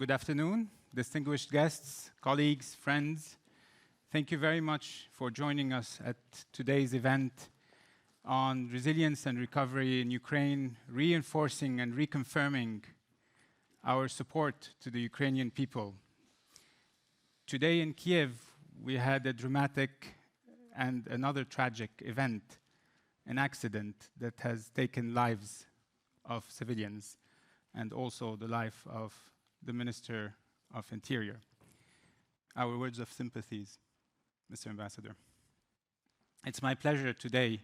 Good afternoon, distinguished guests, colleagues, friends. Thank you very much for joining us at today's event on resilience and recovery in Ukraine, reinforcing and reconfirming our support to the Ukrainian people. Today in Kiev, we had a dramatic and another tragic event, an accident that has taken lives of civilians and also the life of the Minister of Interior. Our words of sympathies, Mr. Ambassador. It's my pleasure today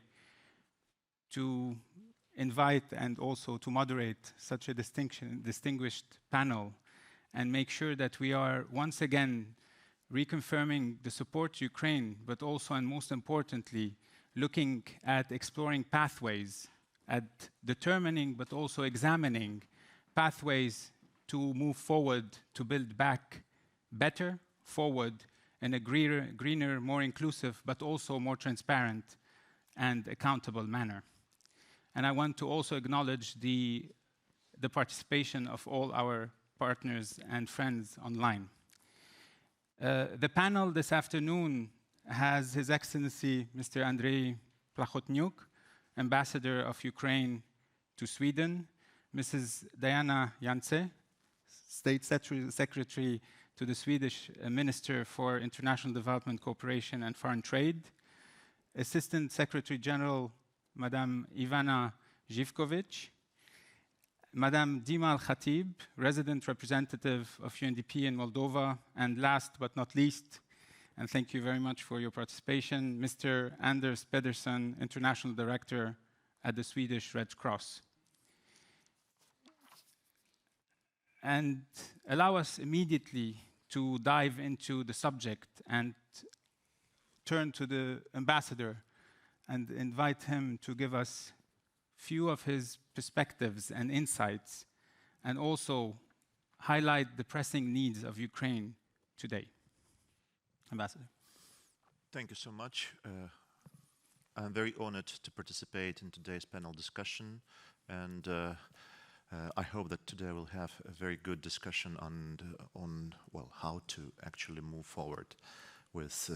to invite and also to moderate such a distinguished panel and make sure that we are once again reconfirming the support to Ukraine, but also and most importantly, looking at exploring pathways, at determining but also examining pathways to move forward, to build back better forward in a greener, more inclusive, but also more transparent and accountable manner. And I want to also acknowledge the participation of all our partners and friends online. The panel this afternoon has His Excellency Mr. Andrei Plahotniuk, Ambassador of Ukraine to Sweden, Mrs. Diana Jance, State Secretary to the Swedish Minister for International Development Cooperation and Foreign Trade, Assistant Secretary General Madame Ivana Zhivkovic, Madame Dima Al-Khatib, Resident Representative of UNDP in Moldova, and last but not least, and thank you very much for your participation, Mr. Anders Pedersen, International Director at the Swedish Red Cross. And allow us immediately to dive into the subject and turn to the ambassador and invite him to give us few of his perspectives and insights, and also highlight the pressing needs of Ukraine today. Ambassador. Thank you so much. I'm very honored to participate in today's panel discussion, and I hope that today we'll have a very good discussion on how to actually move forward with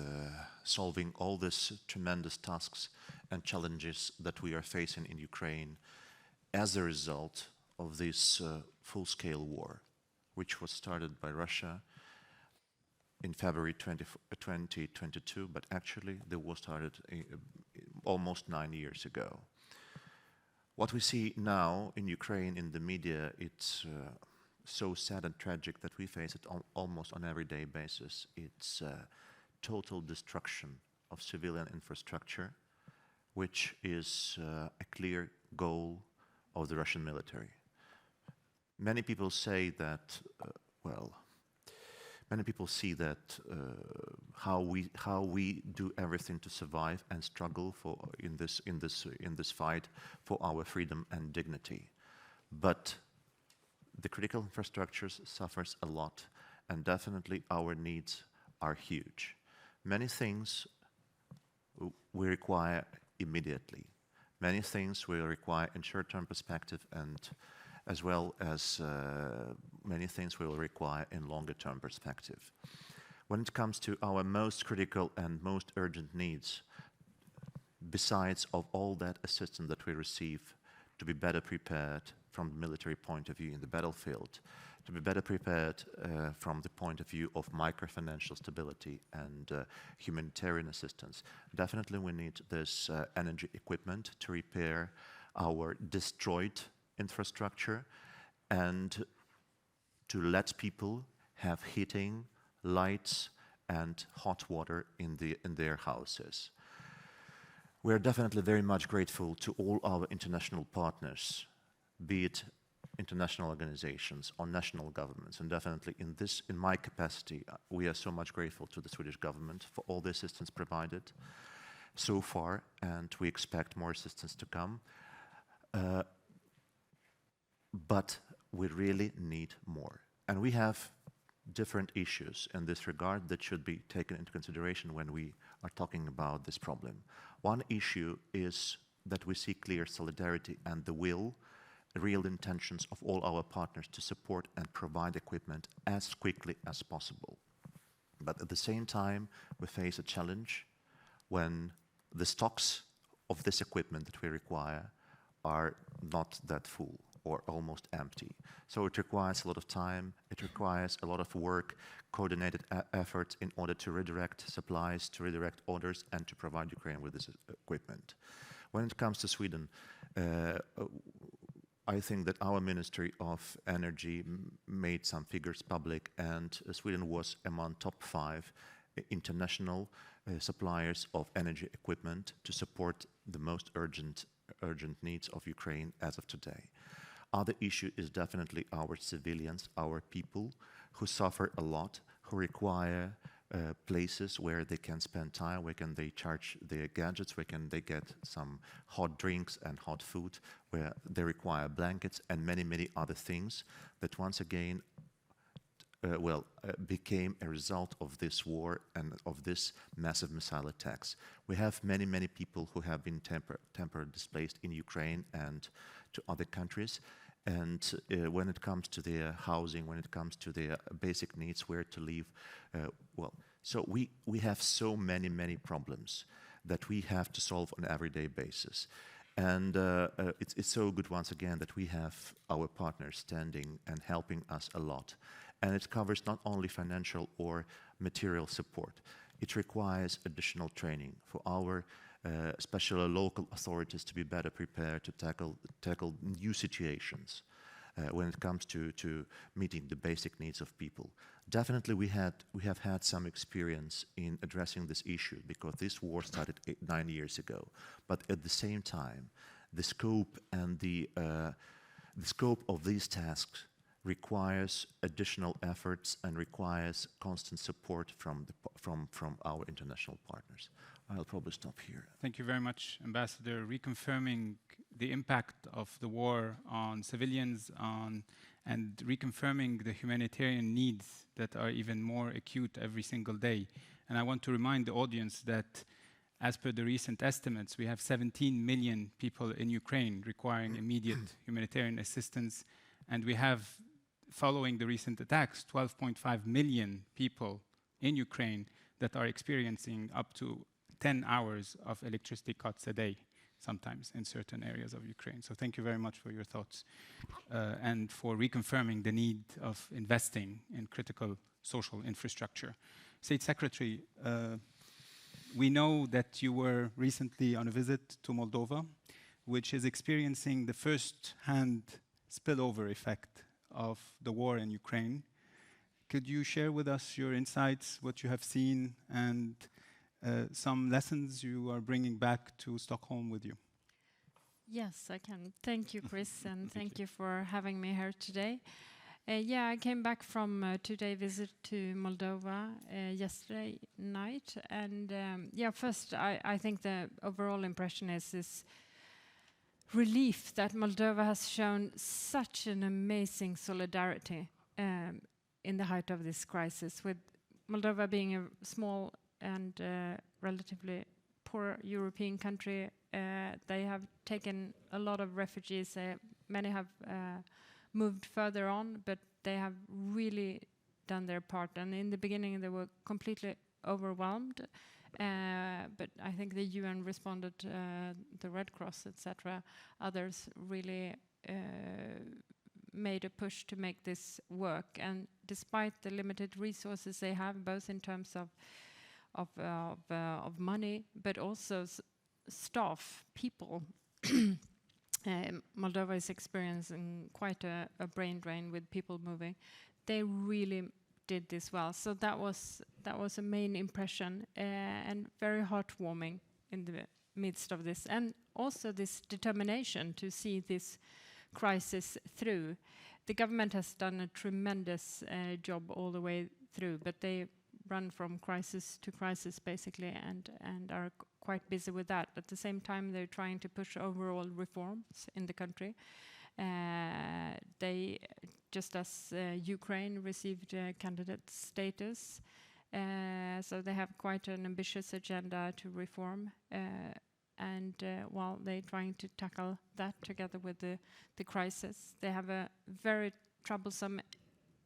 solving all these tremendous tasks and challenges that we are facing in Ukraine as a result of this full-scale war, which was started by Russia in February 2022, but actually the war started almost 9 years ago. What we see now in Ukraine in the media, it's so sad and tragic that we face it almost on an everyday basis. It's total destruction of civilian infrastructure, which is a clear goal of the Russian military. Many people say that, many people see that how we do everything to survive and struggle in this fight for our freedom and dignity. But the critical infrastructures suffers a lot, and definitely our needs are huge. Many things we require immediately. Many things will require in short-term perspective, and as well as many things will require in longer-term perspective. When it comes to our most critical and most urgent needs, besides of all that assistance that we receive to be better prepared from the military point of view in the battlefield, to be better prepared from the point of view of microfinancial stability and humanitarian assistance, definitely we need this energy equipment to repair our destroyed infrastructure and to let people have heating, lights, and hot water in their houses. We are definitely very much grateful to all our international partners, be it international organizations or national governments, and definitely in my capacity, we are so much grateful to the Swedish government for all the assistance provided so far, and we expect more assistance to come. But we really need more. And we have different issues in this regard that should be taken into consideration when we are talking about this problem. One issue is that we see clear solidarity and the will real intentions of all our partners to support and provide equipment as quickly as possible. But at the same time, we face a challenge when the stocks of this equipment that we require are not that full or almost empty. So it requires a lot of time, it requires a lot of work, coordinated efforts in order to redirect supplies, to redirect orders, and to provide Ukraine with this equipment. When it comes to Sweden, I think that our Ministry of Energy made some figures public, and Sweden was among top 5 international suppliers of energy equipment to support the most urgent needs of Ukraine as of today. Other issue is definitely our civilians, our people, who suffer a lot, who require places where they can spend time, where can they charge their gadgets, where can they get some hot drinks and hot food, where they require blankets and many, many other things that once again became a result of this war and of this massive missile attacks. We have many, many people who have been temporarily displaced in Ukraine and to other countries. And when it comes to their housing, when it comes to their basic needs, where to live, so we have so many, many problems that we have to solve on an everyday basis. And it's so good, once again, that we have our partners standing and helping us a lot. And it covers not only financial or material support. It requires additional training for our especially local authorities to be better prepared to tackle new situations when it comes to meeting the basic needs of people. Definitely we have had some experience in addressing this issue because this war started 9 years ago. But at the same time, the scope and the scope of these tasks requires additional efforts and requires constant support from our international partners. I'll probably stop here. Thank you very much, Ambassador. Reconfirming the impact of the war on civilians and reconfirming the humanitarian needs that are even more acute every single day. And I want to remind the audience that as per the recent estimates, we have 17 million people in Ukraine requiring immediate humanitarian assistance. And we have, following the recent attacks, 12.5 million people in Ukraine that are experiencing up to 10 hours of electricity cuts a day, sometimes in certain areas of Ukraine. So thank you very much for your thoughts and for reconfirming the need of investing in critical social infrastructure. State Secretary, we know that you were recently on a visit to Moldova, which is experiencing the first-hand spillover effect of the war in Ukraine. Could you share with us your insights, what you have seen, and some lessons you are bringing back to Stockholm with you? Yes, I can. Thank you, Chris, and thank you for having me here today. Yeah, I came back from a 2-day visit to Moldova yesterday night, and first I think the overall impression is this relief that Moldova has shown such an amazing solidarity in the height of this crisis, with Moldova being a small and relatively poor European country. They have taken a lot of refugees. Many have moved further on, but they have really done their part. And in the beginning, they were completely overwhelmed. But I think the UN responded, the Red Cross, etc. Others really made a push to make this work. And despite the limited resources they have, both in terms of money, but also staff, people. Moldova is experiencing quite a brain drain with people moving. They really did this well. So that was a main impression and very heartwarming in the midst of this. And also this determination to see this crisis through. The government has done a tremendous job all the way through, but they run from crisis to crisis basically and are quite busy with that. At the same time, they're trying to push overall reforms in the country. They, just as Ukraine received candidate status, so they have quite an ambitious agenda to reform. And and while they're trying to tackle that together with the crisis, they have a very troublesome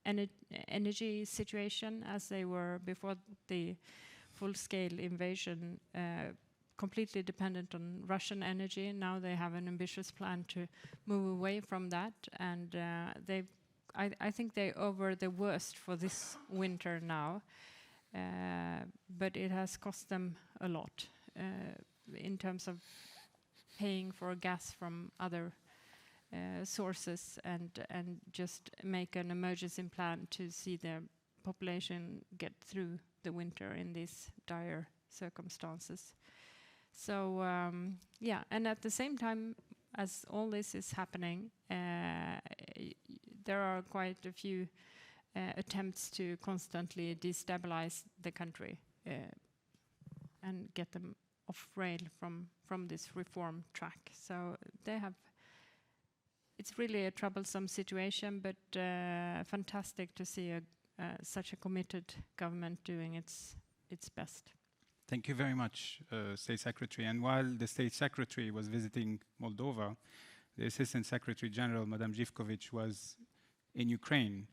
energy situation as they were before the full-scale invasion, completely dependent on Russian energy. Now they have an ambitious plan to move away from that, and I think they're over the worst for this winter now, but it has cost them a lot in terms of paying for gas from other sources and just make an emergency plan to see their population get through the winter in these dire circumstances. So yeah, and at the same time as all this is happening, there are quite a few attempts to constantly destabilize the country and get them off rail from this reform track. So they have. It's really a troublesome situation, but fantastic to see such a committed government doing its best. Thank you very much, State Secretary. And while the State Secretary was visiting Moldova, the Assistant Secretary General, Madame Zivkovic, was in Ukraine,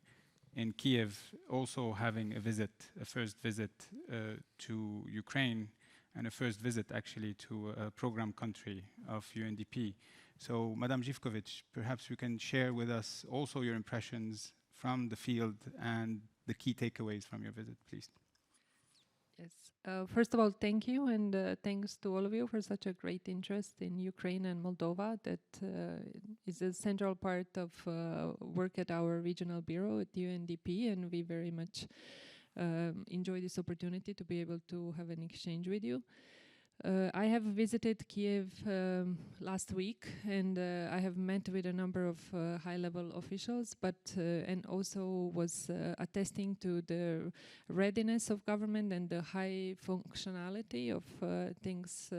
in Kiev, also having a first visit to Ukraine, and a first visit actually to a program country of UNDP. So, Madame Zivkovic, perhaps you can share with us also your impressions from the field and the key takeaways from your visit, please. Yes. First of all, thank you, and thanks to all of you for such a great interest in Ukraine and Moldova. That is a central part of work at our regional bureau at UNDP, and we very much enjoy this opportunity to be able to have an exchange with you. I have visited Kiev last week, and I have met with a number of high-level officials, but and also was attesting to the readiness of government and the high functionality of things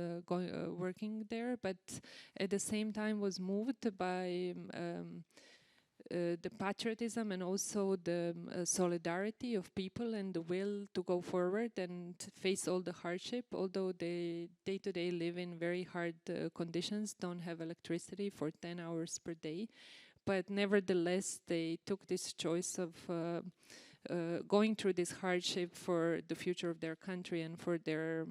working there. But at the same time, was moved by the patriotism and also the solidarity of people and the will to go forward and face all the hardship, although they day-to-day live in very hard conditions, don't have electricity for 10 hours per day. But nevertheless, they took this choice of going through this hardship for the future of their country and for their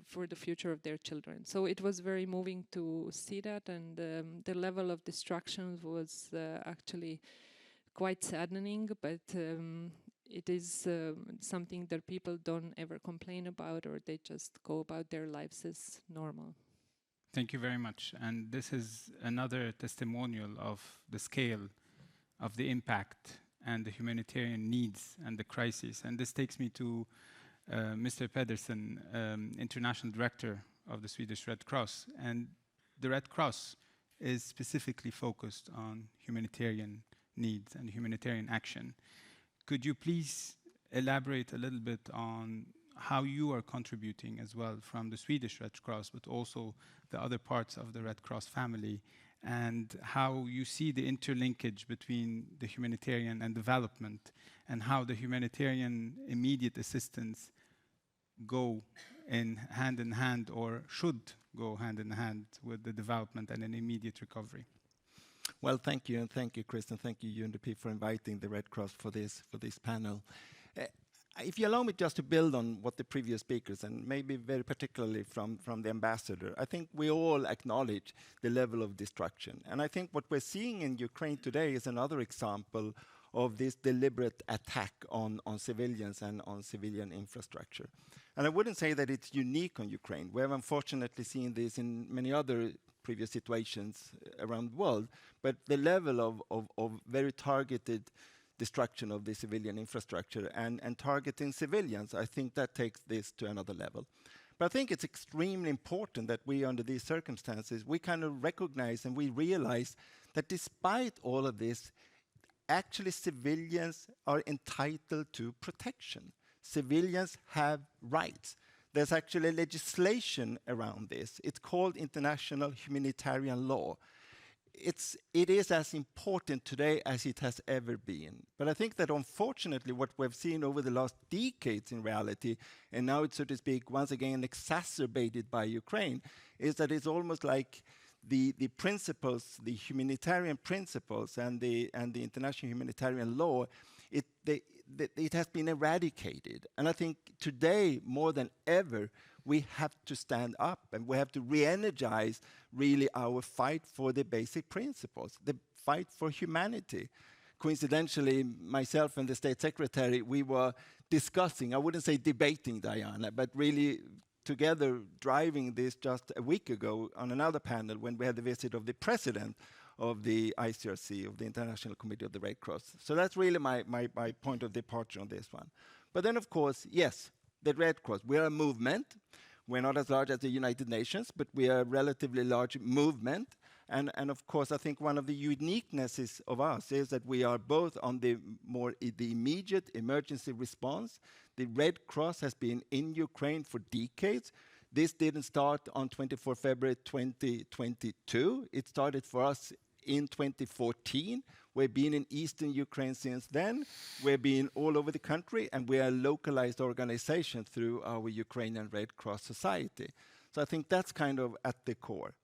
for the future of their children. So it was very moving to see that, and the level of destruction was actually quite saddening, but it is something that people don't ever complain about, or they just go about their lives as normal. Thank you very much. And this is another testimonial of the scale of the impact and the humanitarian needs and the crisis. And this takes me to Mr. Pedersen, International Director of the Swedish Red Cross. And the Red Cross is specifically focused on humanitarian needs and humanitarian action. Could you please elaborate a little bit on how you are contributing as well from the Swedish Red Cross, but also the other parts of the Red Cross family, and how you see the interlinkage between the humanitarian and development, and how the humanitarian immediate assistance go in hand, or should go hand in hand with the development and an immediate recovery? Well, thank you, and thank you, Chris, and thank you, UNDP, for inviting the Red Cross for this panel. If you allow me just to build on what the previous speakers, and maybe very particularly from the ambassador, I think we all acknowledge the level of destruction. And I think what we're seeing in Ukraine today is another example of this deliberate attack on civilians and on civilian infrastructure. And I wouldn't say that it's unique on Ukraine. We have unfortunately seen this in many other previous situations around the world, but the level of very targeted destruction of the civilian infrastructure and targeting civilians, I think that takes this to another level. But I think it's extremely important that we, under these circumstances, we kind of recognize and we realize that despite all of this, actually civilians are entitled to protection. Civilians have rights. There's actually legislation around this. It's called international humanitarian law. it is as important today as it has ever been. But I think that unfortunately what we've seen over the last decades in reality, and now it's, so to speak, once again exacerbated by Ukraine, is that it's almost like the principles, the humanitarian principles and the international humanitarian law, it has been eradicated. And I think today, more than ever, we have to stand up and we have to re-energize really our fight for the basic principles, the fight for humanity. Coincidentally, myself and the State Secretary, we were discussing, I wouldn't say debating, Diana, but really together driving this just a week ago on another panel when we had the visit of the president of the ICRC, of the International Committee of the Red Cross. So that's really my point of departure on this one. But then, of course, yes, the Red Cross, we are a movement. We're not as large as the United Nations, but we are a relatively large movement. And of course, I think one of the uniquenesses of us is that we are both on the immediate emergency response. The Red Cross has been in Ukraine for decades. This didn't start on 24 February 2022. It started for us in 2014. We've been in eastern Ukraine since then. We've been all over the country, and we are a localized organization through our Ukrainian Red Cross Society. So I think that's kind of at the core.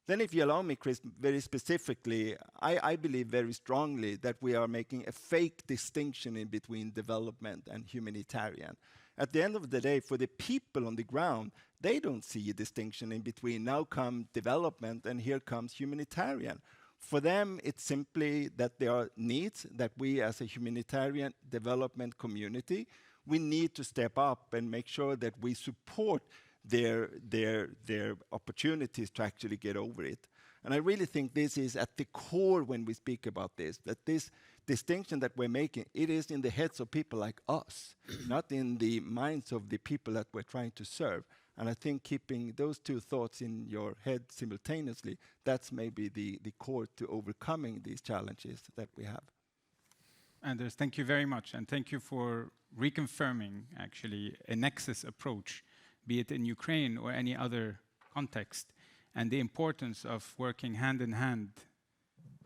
Then if you allow me, Chris, very specifically, I believe very strongly that we are making a fake distinction in between development and humanitarian. At the end of the day, for the people on the ground, they don't see a distinction in between now come development and here comes humanitarian. For them, it's simply that there are needs that we as a humanitarian development community, we need to step up and make sure that we support their opportunities to actually get over it. And I really think this is at the core when we speak about this, that this distinction that we're making, it is in the heads of people like us, not in the minds of the people that we're trying to serve. And I think keeping those two thoughts in your head simultaneously, that's maybe the core to overcoming these challenges that we have. Anders, thank you very much. And thank you for reconfirming, actually, a nexus approach, be it in Ukraine or any other context, and the importance of working hand in hand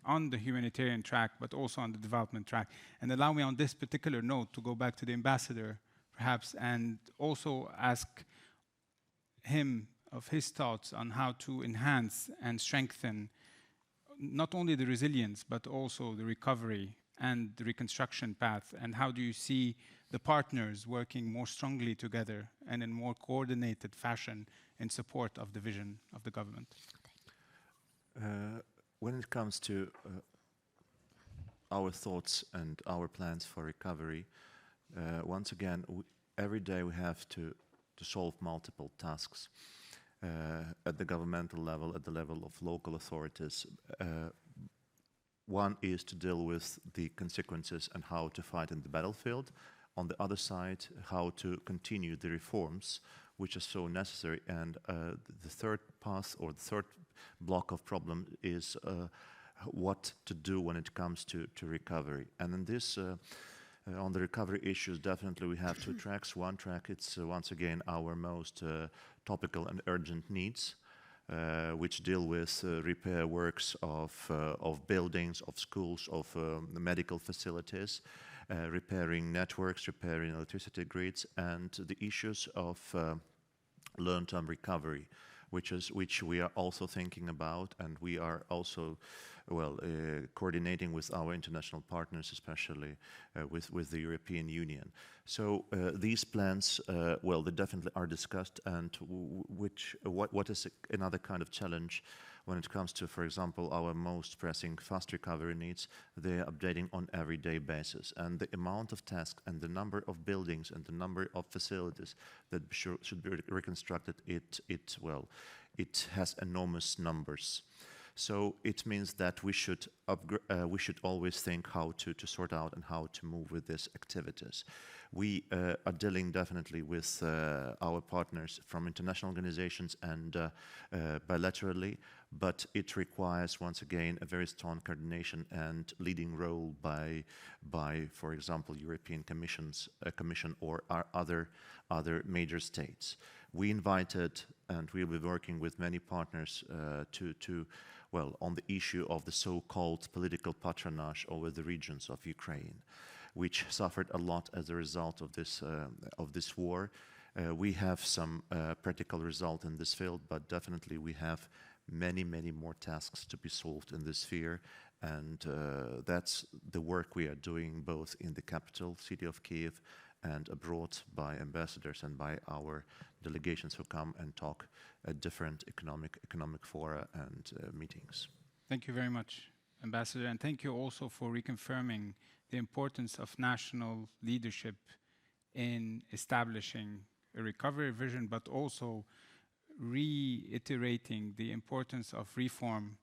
on the humanitarian track, but also on the development track. And allow me on this particular note to go back to the ambassador, perhaps, and also ask him of his thoughts on how to enhance and strengthen not only the resilience, but also the recovery and the reconstruction path. And how do you see the partners working more strongly together and in more coordinated fashion in support of the vision of the government? When it comes to our thoughts and our plans for recovery, once again, every day we have to solve multiple tasks at the governmental level, at the level of local authorities. One is to deal with the consequences and how to fight in the battlefield. On the other side, how to continue the reforms which are so necessary. And the third path or the third block of problem is what to do when it comes to recovery. And in this, on the recovery issues, definitely we have two tracks. One track, it's once again our most topical and urgent needs, which deal with repair works of buildings, of schools, of medical facilities, repairing networks, repairing electricity grids, and the issues of long-term recovery, which we are also thinking about, and we are also coordinating with our international partners, especially with the European Union. So these plans, they definitely are discussed, and what is another kind of challenge when it comes to, for example, our most pressing fast recovery needs, they are updating on everyday basis. And the amount of tasks and the number of buildings and the number of facilities that should be reconstructed, it has enormous numbers. So it means that we should always think how to sort out and how to move with these activities. We are dealing definitely with our partners from international organizations and bilaterally, but it requires, once again, a very strong coordination and leading role by for example, European Commission or our other major states. We invited and we'll be working with many partners well, on the issue of the so-called political patronage over the regions of Ukraine, which suffered a lot as a result of this war. We have some practical result in this field, but definitely we have many, many more tasks to be solved in this sphere. And that's the work we are doing both in the capital city of Kiev and abroad by ambassadors and by our delegations who come and talk at different economic fora and meetings. Thank you very much, Ambassador, and thank you also for reconfirming the importance of national leadership in establishing a recovery vision, but also reiterating the importance of reform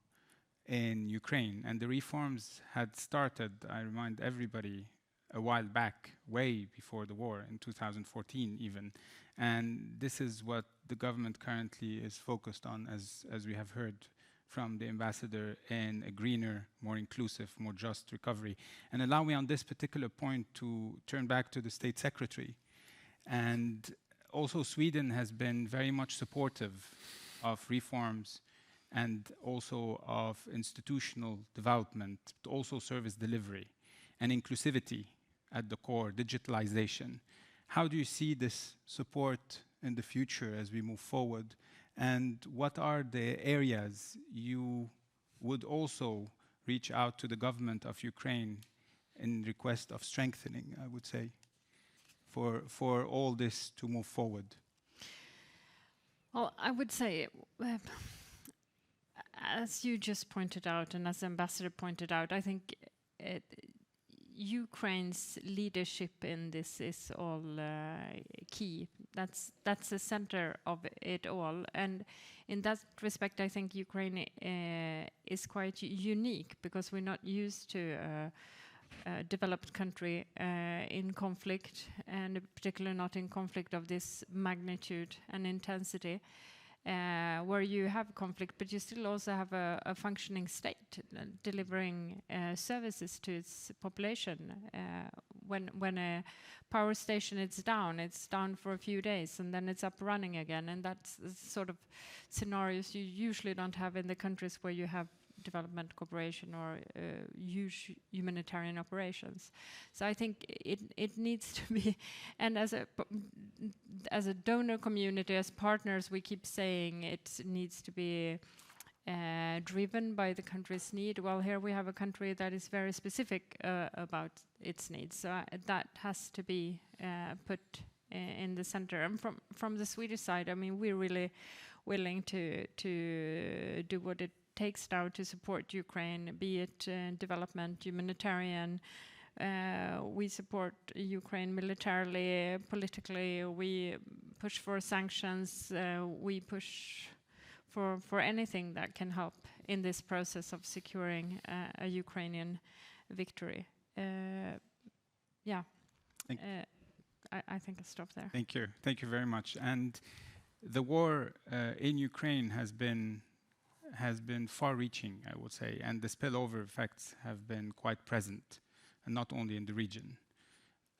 in Ukraine. And the reforms had started, I remind everybody, a while back, way before the war, in 2014 even. And this is what the government currently is focused on, as we have heard from the ambassador, in a greener, more inclusive, more just recovery. And allow me on this particular point to turn back to the State Secretary. And also Sweden has been very much supportive of reforms and also of institutional development, but also service delivery and inclusivity at the core, digitalization. How do you see this support in the future as we move forward? And what are the areas you would also reach out to the government of Ukraine in request of strengthening, I would say, for all this to move forward? Well, I would say, as you just pointed out, and as Ambassador pointed out, I think Ukraine's leadership in this is all key. That's the center of it all. And in that respect, I think Ukraine is quite unique because we're not used to a developed country in conflict, and particularly not in conflict of this magnitude and intensity. Where you have conflict, but you still also have a functioning state delivering services to its population. When a power station is down for a few days, and then it's up running again. And that's the sort of scenarios you usually don't have in the countries where you have development cooperation or huge humanitarian operations. So I think it needs to be, and as a donor community, as partners, we keep saying it needs to be driven by the country's need. Well, here we have a country that is very specific about its needs, so that has to be put in the center. And from the Swedish side, I mean, we're really willing to do what it takes now to support Ukraine, be it development, humanitarian. We support Ukraine militarily, politically. We push for sanctions. We push for anything that can help in this process of securing a Ukrainian victory. Yeah, I think I'll stop there. Thank you. Thank you very much. And the war in Ukraine has been far-reaching, I would say, and the spillover effects have been quite present, and not only in the region.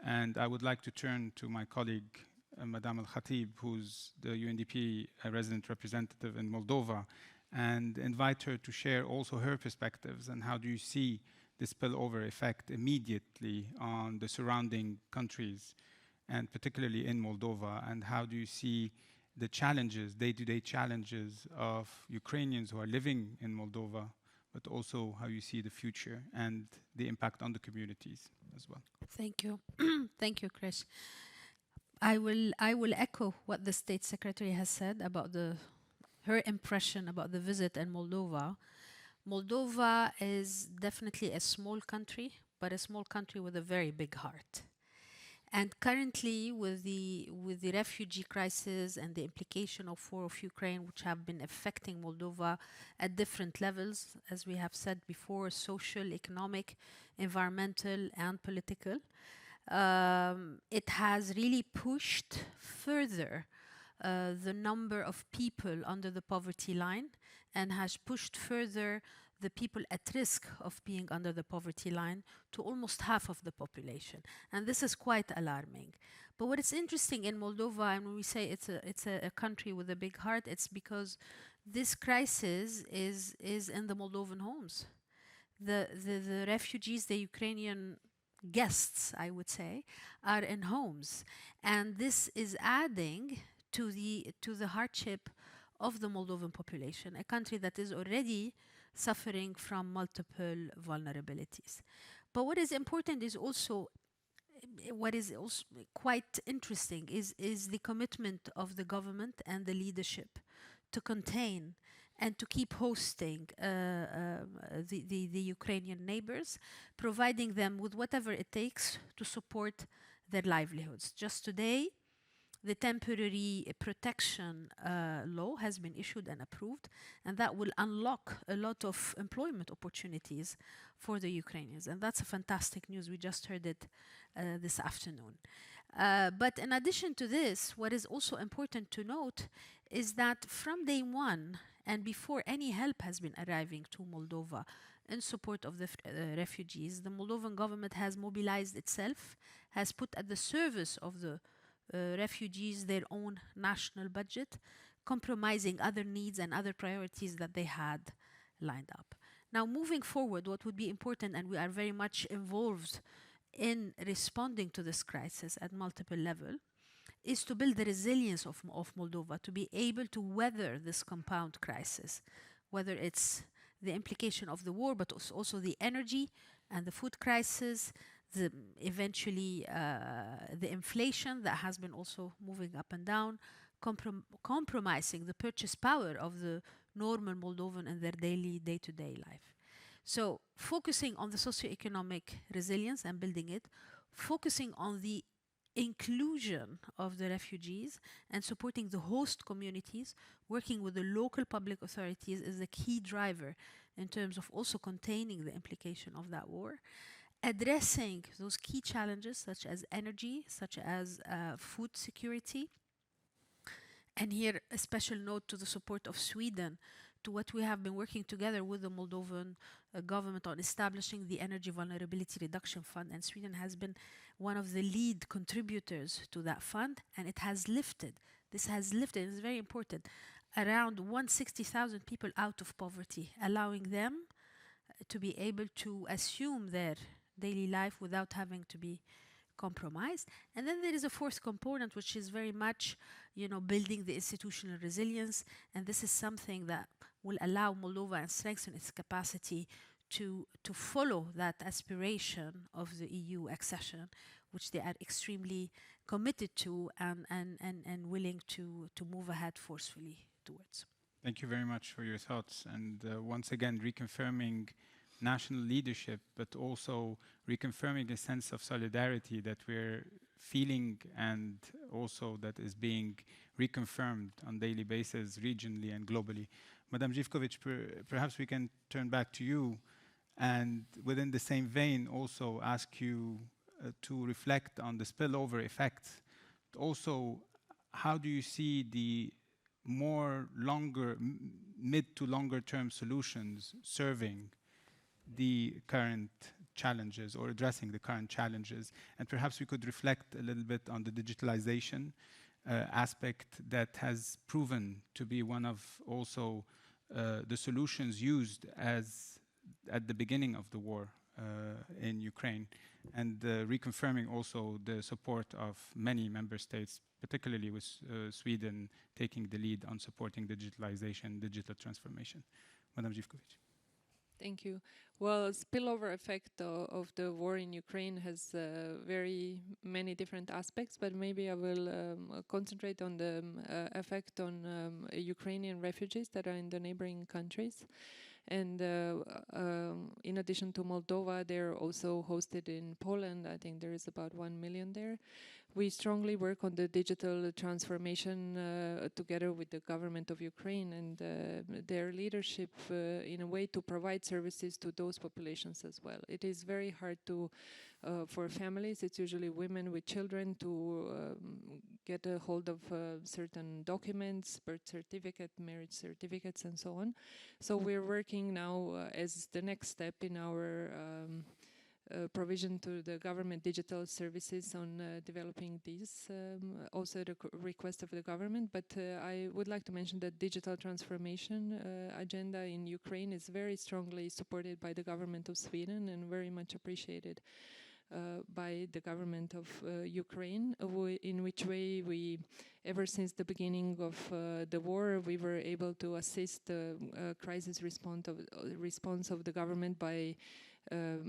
And I would like to turn to my colleague, Madame Al-Khatib, who's the UNDP resident representative in Moldova, and invite her to share also her perspectives and how do you see the spillover effect immediately on the surrounding countries, and particularly in Moldova, and how do you see the challenges, day-to-day challenges of Ukrainians who are living in Moldova, but also how you see the future and the impact on the communities as well. Thank you. Thank you, Chris. I will echo what the State Secretary has said about her impression about the visit in Moldova. Moldova is definitely a small country, but a small country with a very big heart. And currently, with the refugee crisis and the implication of war of Ukraine, which have been affecting Moldova at different levels, as we have said before, social, economic, environmental, and political, it has really pushed further the number of people under the poverty line, and has pushed further the people at risk of being under the poverty line to almost half of the population. And this is quite alarming. But what is interesting in Moldova, and when we say it's a country with a big heart, it's because this crisis is in the Moldovan homes. The refugees, the Ukrainian guests, I would say, are in homes, and this is adding to the hardship of the Moldovan population, a country that is already suffering from multiple vulnerabilities. But what is important is also, what is also quite interesting is the commitment of the government and the leadership to contain and to keep hosting the Ukrainian neighbors, providing them with whatever it takes to support their livelihoods. Just today, the temporary protection law has been issued and approved, and that will unlock a lot of employment opportunities for the Ukrainians. And that's a fantastic news. We just heard it this afternoon. But in addition to this, what is also important to note is that from day one, and before any help has been arriving to Moldova in support of the refugees, the Moldovan government has mobilized itself, has put at the service of the refugees their own national budget, compromising other needs and other priorities that they had lined up. Now, moving forward, what would be important, and we are very much involved in responding to this crisis at multiple levels, is to build the resilience of Moldova to be able to weather this compound crisis, whether it's the implication of the war, but also the energy and the food crisis, eventually the inflation that has been also moving up and down, compromising the purchase power of the normal Moldovan in their daily day-to-day life. So focusing on the socioeconomic resilience and building it, focusing on the inclusion of the refugees and supporting the host communities, working with the local public authorities is a key driver in terms of also containing the implication of that war. Addressing those key challenges such as energy, such as food security. And here a special note to the support of Sweden, to what we have been working together with the Moldovan government on establishing the Energy Vulnerability Reduction Fund. And Sweden has been one of the lead contributors to that fund, and it has lifted, this has lifted, it's very important, around 160,000 people out of poverty, allowing them to be able to assume their daily life without having to be compromised. And then there is a fourth component, which is very much, building the institutional resilience. And this is something that will allow Moldova and strengthen its capacity to follow that aspiration of the EU accession, which they are extremely committed to and willing to move ahead forcefully towards. Thank you very much for your thoughts. And once again, reconfirming national leadership, but also reconfirming a sense of solidarity that we're feeling and also that is being reconfirmed on daily basis, regionally and globally. Madam Živković, perhaps we can turn back to you and within the same vein also ask you to reflect on the spillover effects. Also, how do you see the mid to longer term solutions serving the current challenges or addressing the current challenges? And perhaps we could reflect a little bit on the digitalization aspect that has proven to be one of also the solutions used at the beginning of the war in Ukraine, and reconfirming also the support of many member states, particularly with Sweden taking the lead on supporting digitalization, digital transformation. Madam Živković. Thank you. Well, spillover effect of the war in Ukraine has very many different aspects, but maybe I will concentrate on the effect on Ukrainian refugees that are in the neighboring countries. And in addition to Moldova, they're also hosted in Poland. I think there is about 1 million there. We strongly work on the digital transformation together with the government of Ukraine and their leadership in a way to provide services to those populations as well. It is very hard for families, it's usually women with children, to get a hold of certain documents, birth certificate, marriage certificates, and so on. So we're working now as the next step in our provision to the government digital services on developing these, also the request of the government. But I would like to mention that digital transformation agenda in Ukraine is very strongly supported by the government of Sweden and very much appreciated by the government of Ukraine, in which way we, ever since the beginning of the war, we were able to assist the crisis response of the government by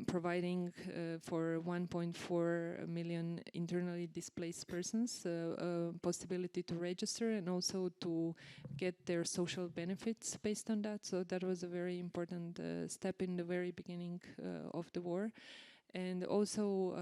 providing for 1.4 million internally displaced persons possibility to register and also to get their social benefits based on that. So that was a very important step in the very beginning of the war. And also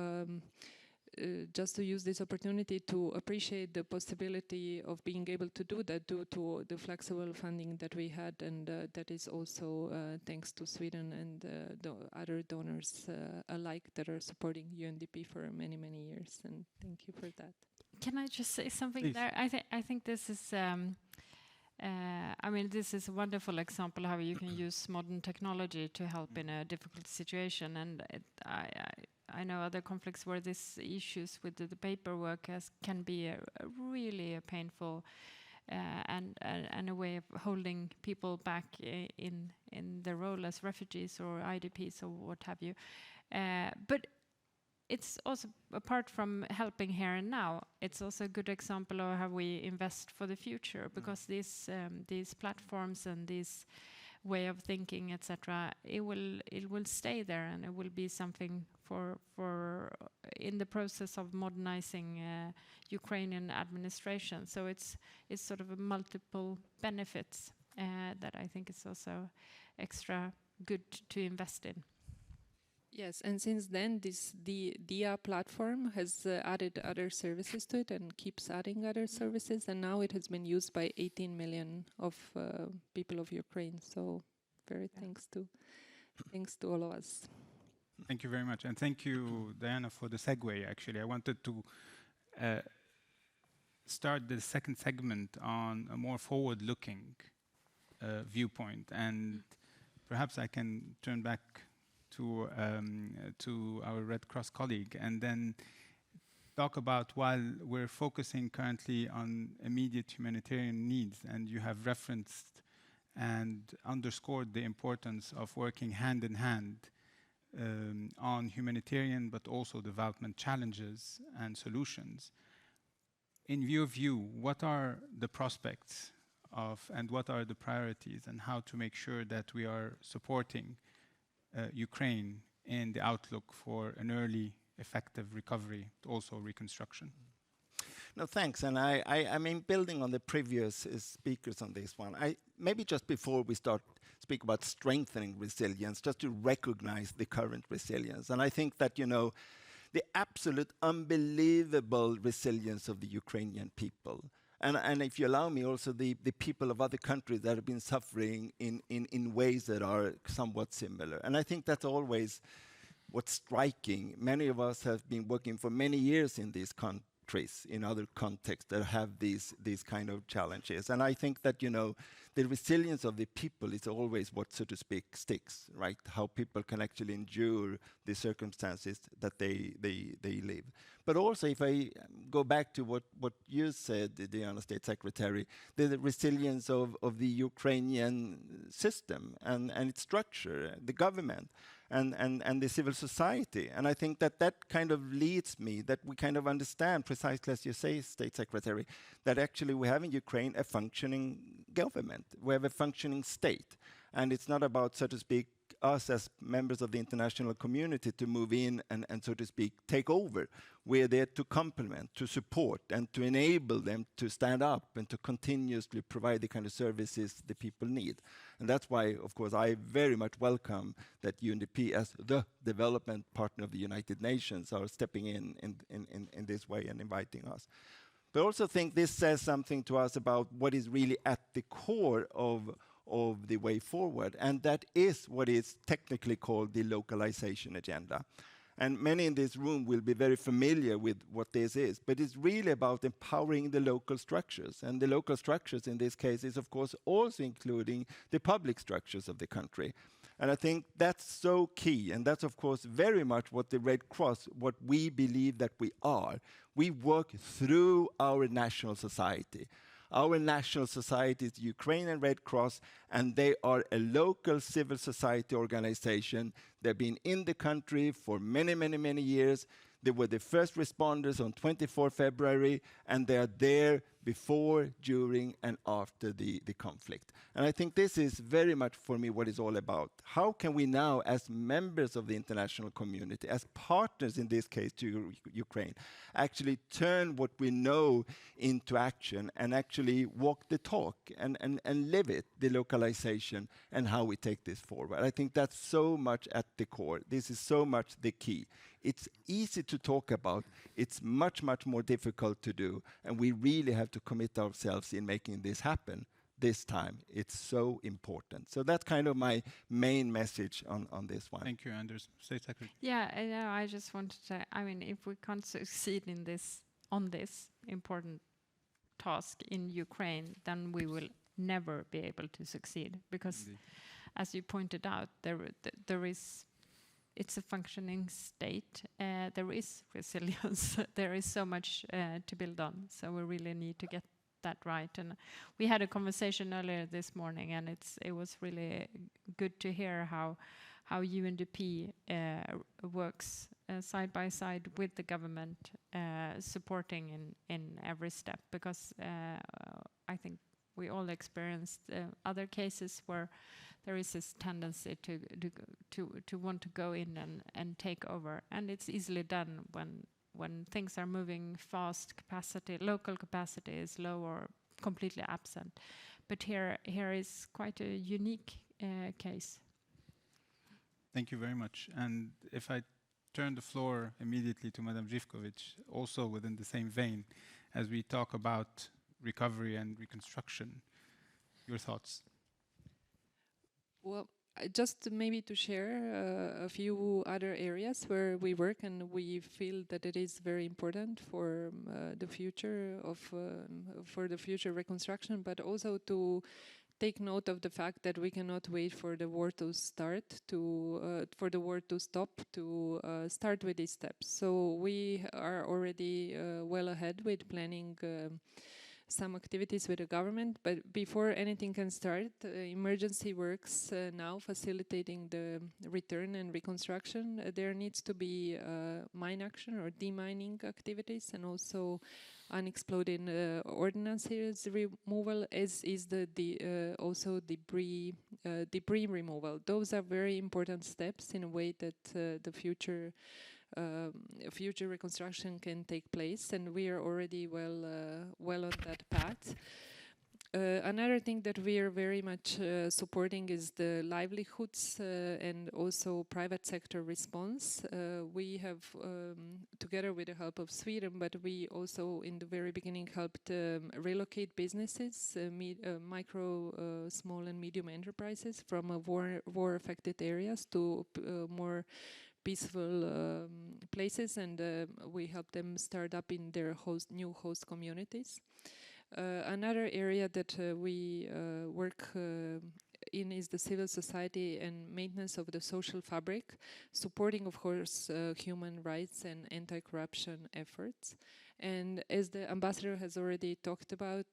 just to use this opportunity to appreciate the possibility of being able to do that due to the flexible funding that we had, and that is also thanks to Sweden and the other donors alike that are supporting UNDP for many, many years. And thank you for that. Can I just say something Please. there? I think this is I mean, this is a wonderful example how you can use modern technology to help in a difficult situation. And I know other conflicts where these issues with the paperwork can be a really painful and a way of holding people back in their role as refugees or IDPs or what have you. But it's also, apart from helping here and now, it's also a good example of how we invest for the future, because these platforms and this way of thinking, etc., it will stay there, and it will be something for in the process of modernizing Ukrainian administration. So it's sort of a multiple benefits that I think is also extra good to invest in. Yes, and since then, the DIA platform has added other services to it and keeps adding other services, and now it has been used by 18 million of people of Ukraine. So, very thanks to all of us. Thank you very much, and thank you, Diana, for the segue. Actually, I wanted to start the second segment on a more forward-looking viewpoint, and perhaps I can turn back to our Red Cross colleague, and then talk about, while we're focusing currently on immediate humanitarian needs, and you have referenced and underscored the importance of working hand in hand on humanitarian but also development challenges and solutions. In view of you, what are the prospects of, and what are the priorities, and how to make sure that we are supporting Ukraine in the outlook for an early, effective recovery, also reconstruction? No, thanks. And I mean, building on the previous speakers on this one, maybe just before we start speak about strengthening resilience, just to recognize the current resilience. And I think that, you know, the absolute unbelievable resilience of the Ukrainian people. And if you allow me, also the people of other countries that have been suffering in ways that are somewhat similar. And I think that's always what's striking. Many of us have been working for many years in these countries, in other contexts that have these kind of challenges. And I think that, you know, the resilience of the people is always what, so to speak, sticks, right? How people can actually endure the circumstances that they live. But also, if I go back to what you said, the Diana State Secretary, the resilience of the Ukrainian system and its structure, the government, and the civil society. And I think that kind of leads me, that we kind of understand, precisely as you say, State Secretary, that actually we have in Ukraine a functioning government. We have a functioning state. And it's not about, so to speak, us as members of the international community to move in and so to speak, take over. We're there to complement, to support, and to enable them to stand up and to continuously provide the kind of services the people need. And that's why, of course, I very much welcome that UNDP, as the development partner of the United Nations, are stepping in this way and inviting us. But I also think this says something to us about what is really at the core of the way forward, and that is what is technically called the localization agenda. And many in this room will be very familiar with what this is. But it's really about empowering the local structures. And the local structures in this case is, of course, also including the public structures of the country. And I think that's so key. And that's, of course, very much what the Red Cross, what we believe that we are. We work through our national society. Our national society is the Ukrainian Red Cross, and they are a local civil society organization. They've been in the country for many, many, many years. They were the first responders on 24 February, and they are there before, during, and after the conflict. And I think this is very much, for me, what it's all about. How can we now, as members of the international community, as partners in this case to Ukraine, actually turn what we know into action and actually walk the talk and live it, the localization, and how we take this forward. I think that's so much at the core. This is so much the key. It's easy to talk about. It's much, much more difficult to do. And we really have to commit ourselves in making this happen this time. It's so important. So that's kind of my main message on this one. Thank you, Anders. State Secretary. Yeah, I just wanted to say, I mean, if we can't succeed in this, on this important task in Ukraine, then we will never be able to succeed. Because, Indeed. as you pointed out, there is, it's a functioning state. There is resilience. There is so much to build on. So we really need to get that right. And we had a conversation earlier this morning, and it was really good to hear how UNDP works side by side with the government, supporting in every step. Because I think we all experienced other cases where there is this tendency to want to go in and take over, and it's easily done when things are moving fast. Local capacity is low or completely absent. But here is quite a unique case. Thank you very much. And if I turn the floor immediately to Madam Živković, also within the same vein, as we talk about recovery and reconstruction, your thoughts? Well, just maybe to share a few other areas where we work and we feel that it is very important for the future of for the future reconstruction, but also to take note of the fact that we cannot wait for the war to start, for the war to stop, to start with these steps. So we are already well ahead with planning some activities with the government, but before anything can start, emergency works now facilitating the return and reconstruction. There needs to be mine action or demining activities, and also unexploded ordnances removal, as is also debris removal. Those are very important steps in a way that the future reconstruction can take place, and we are already well on that path. Another thing that we are very much supporting is the livelihoods and also private sector response. We have, together with the help of Sweden, but we also in the very beginning helped relocate businesses, micro, small and medium enterprises from war-affected areas to more peaceful places, and we help them start up in their new host communities. Another area that we work in is the civil society and maintenance of the social fabric, supporting, of course, human rights and anti-corruption efforts. And as the ambassador has already talked about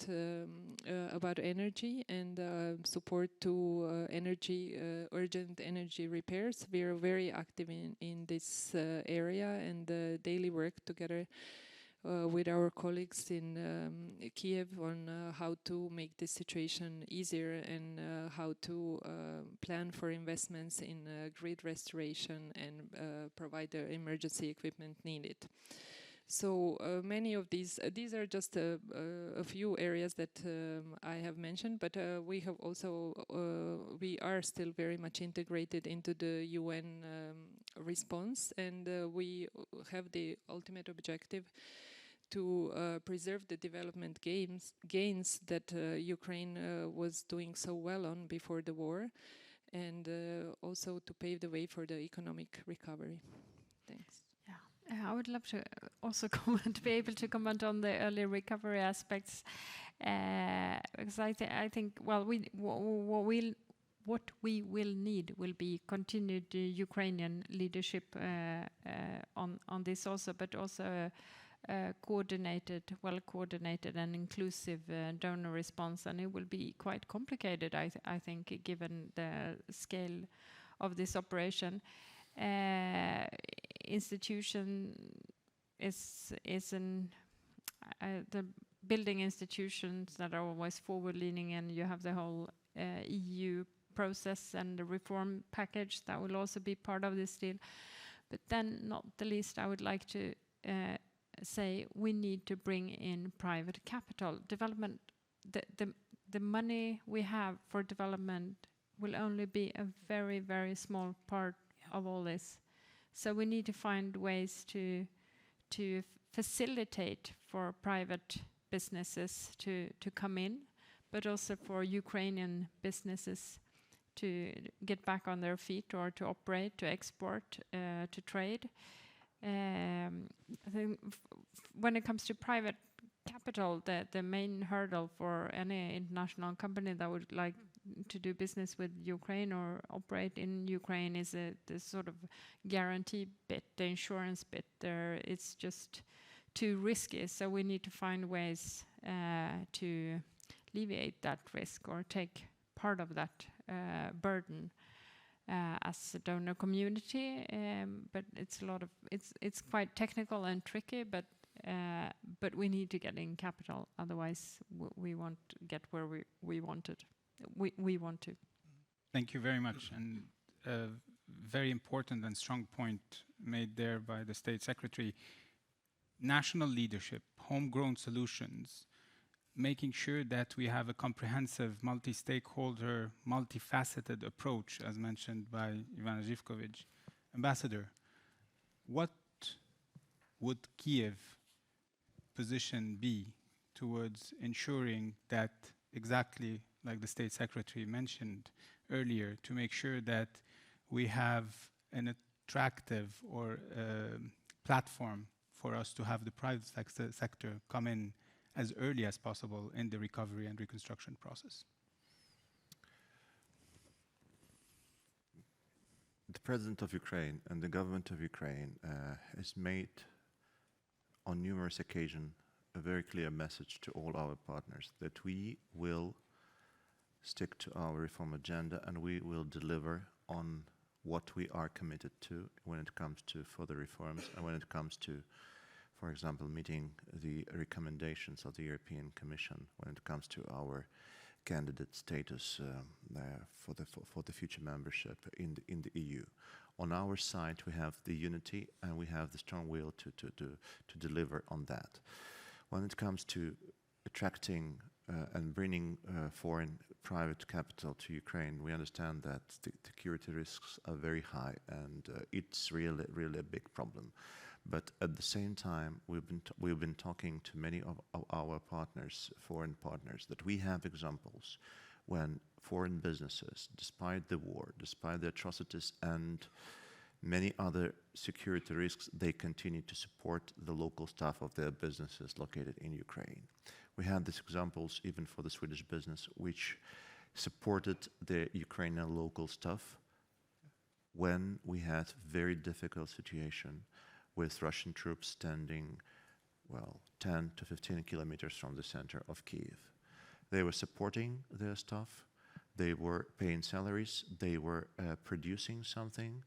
energy and support to urgent energy repairs, we are very active in this area, and daily work together with our colleagues in Kiev on how to make this situation easier and how to plan for investments in grid restoration and provide the emergency equipment needed. So many of these are just a few areas that I have mentioned, but we have also, we are still very much integrated into the UN response, and we have the ultimate objective to preserve the development gains that Ukraine was doing so well on before the war, and also to pave the way for the economic recovery. Thanks. I would love to also be able to comment on the early recovery aspects, because I think what we will need will be continued Ukrainian leadership on this also, but also well coordinated and inclusive donor response, and it will be quite complicated, I think, given the scale of this operation. Institution is the building institutions that are always forward-leaning, and you have the whole EU process and the reform package that will also be part of this deal. But then, not the least, I would like to say we need to bring in private capital. Development, the money we have for development will only be a very, very small part of all this. So we need to find ways to facilitate for private businesses to come in, but also for Ukrainian businesses to get back on their feet, or to operate, to export, to trade. I think when it comes to private capital, the main hurdle for any international company that would like to do business with Ukraine or operate in Ukraine is the sort of guarantee bit, the insurance bit. It's just too risky, so we need to find ways to alleviate that risk or take part of that burden as a donor community. But it's quite technical and tricky, but we need to get in capital, otherwise we won't get where we wanted. We want to. Thank you very much, and a very important and strong point made there by the State Secretary. National leadership, homegrown solutions, making sure that we have a comprehensive, multi-stakeholder, multifaceted approach, as mentioned by Ivana Živković. Ambassador, what would Kiev position be towards ensuring that, exactly like the State Secretary mentioned earlier, to make sure that we have an attractive or platform for us to have the private sector come in as early as possible in the recovery and reconstruction process? The President of Ukraine and the government of Ukraine has made on numerous occasions a very clear message to all our partners that we will stick to our reform agenda and we will deliver on what we are committed to when it comes to further reforms and when it comes to, for example, meeting the recommendations of the European Commission when it comes to our candidate status for the future membership in the EU. On our side, we have the unity and we have the strong will to deliver on that. When it comes to attracting and bringing foreign private capital to Ukraine, we understand that the security risks are very high, and it's really a big problem. But at the same time, we've been talking to many of our partners, foreign partners, that we have examples when foreign businesses, despite the war, despite the atrocities and many other security risks, they continue to support the local staff of their businesses located in Ukraine. We had these examples even for the Swedish business, which supported the Ukrainian local staff when we had very difficult situation with Russian troops standing, 10 to 15 kilometers from the center of Kiev. They were supporting their staff, they were paying salaries, they were producing something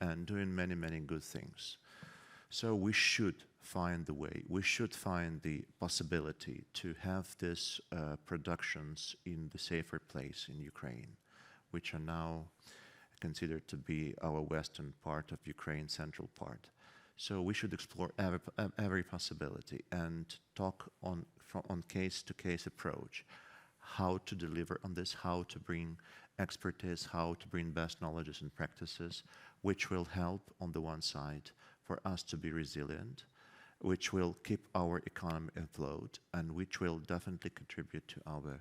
and doing many, many good things. So we should find the way, we should find the possibility to have these productions in the safer place in Ukraine, which are now considered to be our western part of Ukraine, central part. So we should explore every possibility and talk on case-to-case approach, how to deliver on this, how to bring expertise, how to bring best knowledges and practices, which will help on the one side for us to be resilient, which will keep our economy afloat, and which will definitely contribute to our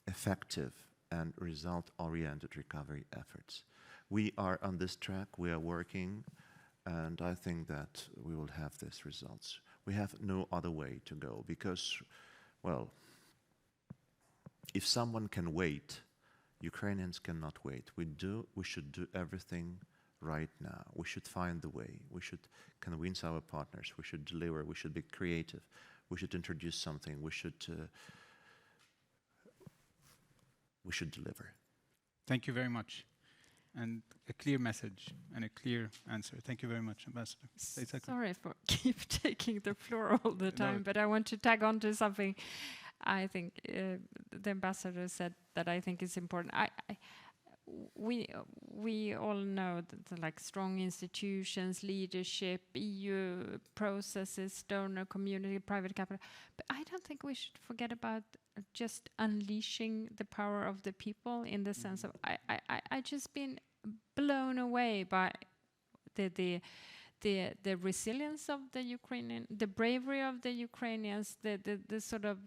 effective and result-oriented recovery efforts. We are on this track, we are working and I think that we will have these results. We have no other way to go because, well, if someone can wait, Ukrainians cannot wait. We should do everything right now. We should find the way. We should convince our partners. We should deliver. We should be creative. We should introduce something. We should deliver. Thank you very much. And a clear message and a clear answer. Thank you very much, Ambassador. Sorry for keep taking the floor all the time, but I want to tag on to something I think the ambassador said that I think is important. We all know that the, like, strong institutions, leadership, EU processes, donor community, private capital. But I don't think we should forget about just unleashing the power of the people, in the sense of I just been blown away by the resilience of the Ukrainian, the bravery of the Ukrainians, the sort of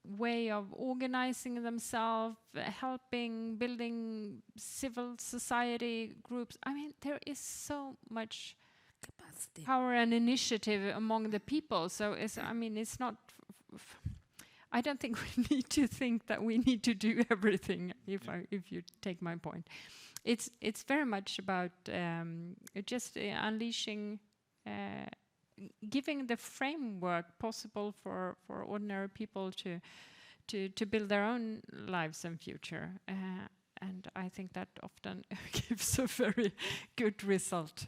way of organizing themselves, helping, building civil society groups. I mean, there is so much capacity, power and initiative among the people. So it's, I mean, it's not. I don't think we need to think that we need to do everything. If you take my point, it's very much about just unleashing. Giving the framework possible for ordinary people to build their own lives and future, and I think that often gives a very good result.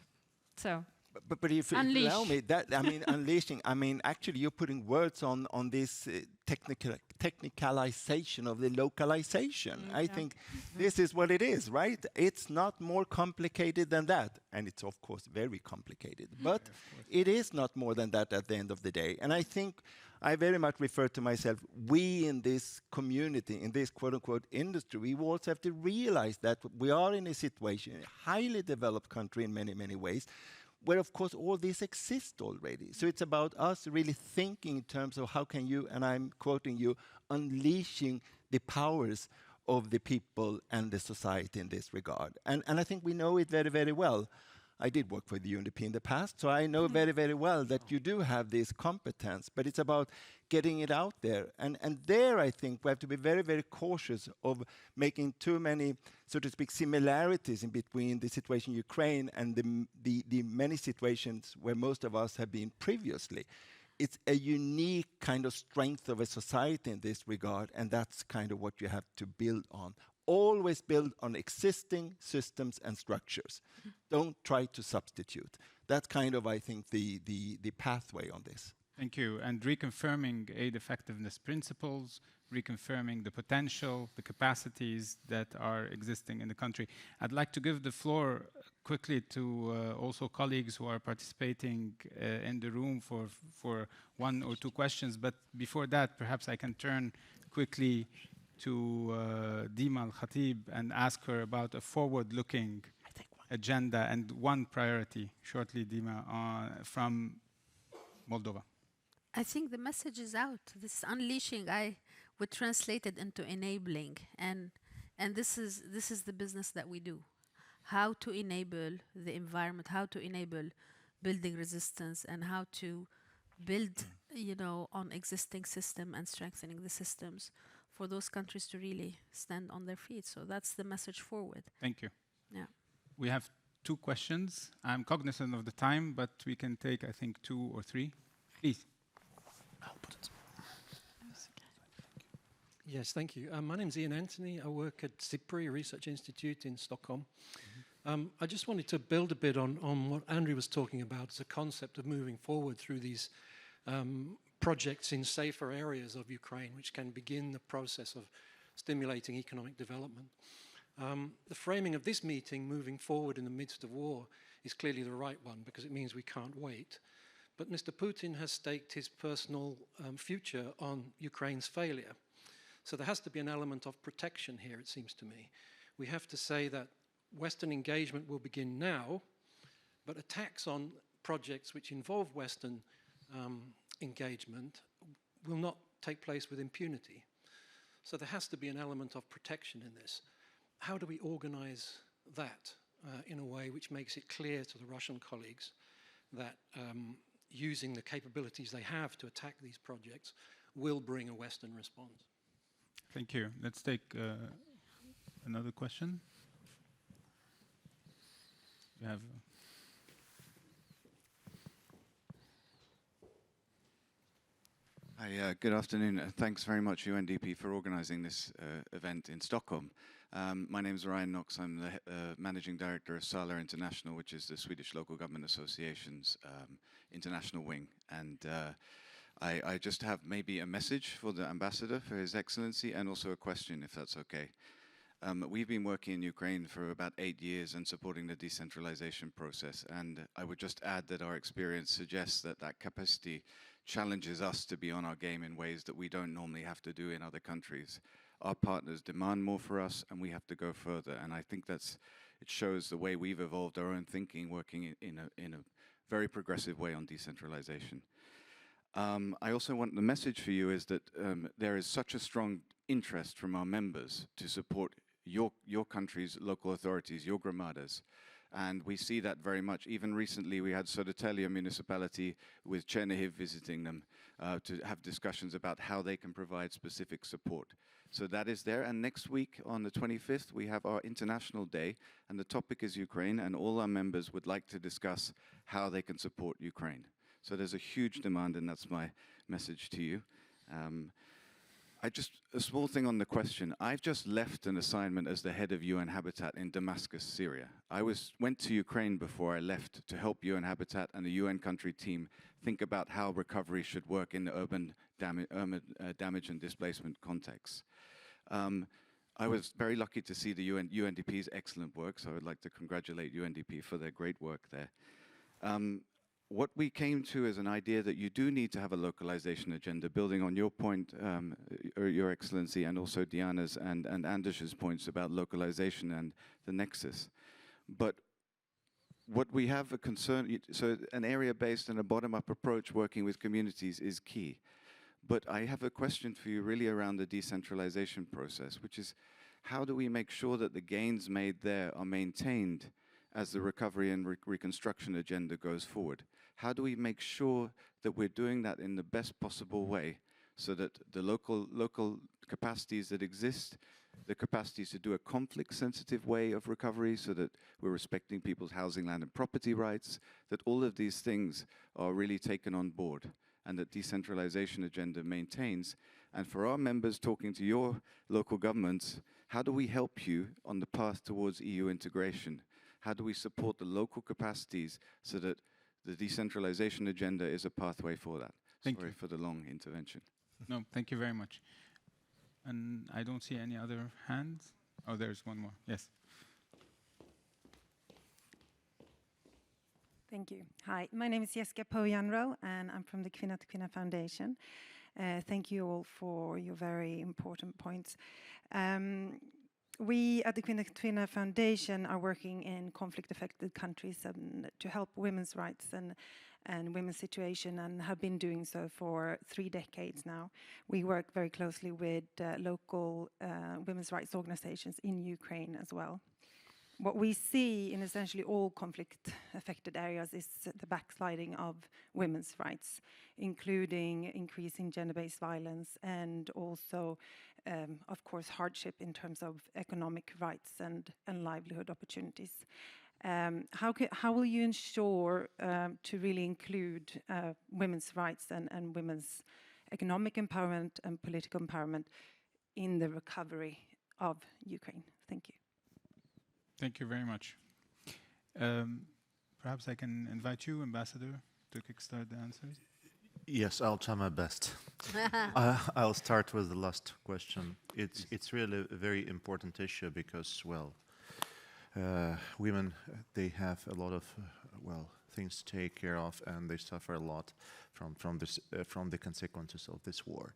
So, but if you allow me, that I mean, unleashing. I mean, actually, you're putting words on this technicalization of the localization. I think this is what it is, right? It's not more complicated than that, and it's of course very complicated. But it is not more than that at the end of the day. And I think I very much refer to myself. We in this community, in this quote-unquote industry, we also have to realize that we are in a situation, a highly developed country in many, many ways, where of course all this exists already. So it's about us really thinking in terms of how can you, and I'm quoting you, unleashing the powers of the people and the society in this regard. And I think we know it very, very well. I did work for the UNDP in the past, so I know very, very well that you do have this competence, but it's about getting it out there. And there I think we have to be very, very cautious of making too many, so to speak, similarities in between the situation in Ukraine and the many situations where most of us have been previously. It's a unique kind of strength of a society in this regard, and that's kind of what you have to build on. Always build on existing systems and structures. Don't try to substitute. That's kind of, I think, the pathway on this. Thank you. And reconfirming aid effectiveness principles, reconfirming the potential, the capacities that are existing in the country. I'd like to give the floor quickly to also colleagues who are participating in the room for one or two questions. But before that, perhaps I can turn quickly to Dima Al-Khatib and ask her about a forward-looking agenda and one priority, shortly, Dima, from Moldova. I think the message is out. This unleashing, I would translate it into enabling, and this is the business that we do. How to enable the environment, how to enable building resistance, and how to build, on existing system and strengthening the systems for those countries to really stand on their feet. So that's the message forward. Thank you. Yeah. We have two questions. I'm cognizant of the time, but we can take, I think, two or three. Please. Yes, thank you. My name's Ian Anthony. I work at SIPRI, a research institute in Stockholm. I just wanted to build a bit on what Andrew was talking about as a concept of moving forward through these projects in safer areas of Ukraine, which can begin the process of stimulating economic development. The framing of this meeting, moving forward in the midst of war, is clearly the right one, because it means we can't wait. But Mr. Putin has staked his personal future on Ukraine's failure. So there has to be an element of protection here, it seems to me. We have to say that Western engagement will begin now, but attacks on projects which involve Western engagement will not take place with impunity. So there has to be an element of protection in this. How do we organize that? in a way which makes it clear to the Russian colleagues that using the capabilities they have to attack these projects will bring a Western response. Thank you. Let's take another question. You have. Hi, good afternoon. Thanks very much, UNDP, for organizing this event in Stockholm. My name is Ryan Knox. I'm the Managing Director of SALA International, which is the Swedish Local Government Association's international wing. And I just have maybe a message for the ambassador, for His Excellency, and also a question, if that's okay. We've been working in Ukraine for about 8 years and supporting the decentralization process. And I would just add that our experience suggests that that capacity challenges us to be on our game in ways that we don't normally have to do in other countries. Our partners demand more for us, and we have to go further. And I think it shows the way we've evolved our own thinking, working in a very progressive way on decentralization. I also want the message for you is that there is such a strong interest from our members to support your country's local authorities, your gramadas. And we see that very much. Even recently, we had Södertälje municipality with Chernihiv visiting them to have discussions about how they can provide specific support. So that is there. And next week, on the 25th, we have our International Day, and the topic is Ukraine, and all our members would like to discuss how they can support Ukraine. So there's a huge demand, and that's my message to you. A small thing on the question. I've just left an assignment as the head of UN Habitat in Damascus, Syria. I went to Ukraine before I left to help UN Habitat and the UN country team think about how recovery should work in the urban damage and displacement context. I was very lucky to see the UNDP's excellent work, so I would like to congratulate UNDP for their great work there. What we came to is an idea that you do need to have a localization agenda, building on your point, Your Excellency, and also Diana's and Anders's points about localization and the nexus. But what we have a concern, so an area-based and a bottom-up approach working with communities is key. But I have a question for you really around the decentralization process, which is how do we make sure that the gains made there are maintained as the recovery and reconstruction agenda goes forward? How do we make sure that we're doing that in the best possible way so that the local capacities that exist, the capacities to do a conflict-sensitive way of recovery so that we're respecting people's housing, land and property rights, that all of these things are really taken on board and that decentralization agenda maintains. And for our members talking to your local governments, how do we help you on the path towards EU integration? How do we support the local capacities so that the decentralization agenda is a pathway for that? Sorry for the long intervention. No, thank you very much. And I don't see any other hands. Oh, there's one more. Yes. Thank you. Hi, my name is Jessica Pojanro, and I'm from the Kvinna till Kvinna Foundation. Thank you all for your very important points. We at the Kvinna till Kvinna Foundation are working in conflict-affected countries to help women's rights and women's situation, and have been doing so for 3 decades now. We work very closely with local women's rights organizations in Ukraine as well. What we see in essentially all conflict-affected areas is the backsliding of women's rights, including increasing gender-based violence and also, of course, hardship in terms of economic rights and livelihood opportunities. How will you ensure to really include women's rights and women's economic empowerment and political empowerment in the recovery of Ukraine? Thank you. Thank you very much. Perhaps I can invite you, Ambassador, to kickstart the answers. Yes, I'll try my best. I'll start with the last question. It's really a very important issue because, well, women, they have a lot of, things to take care of, and they suffer a lot from the consequences of this war.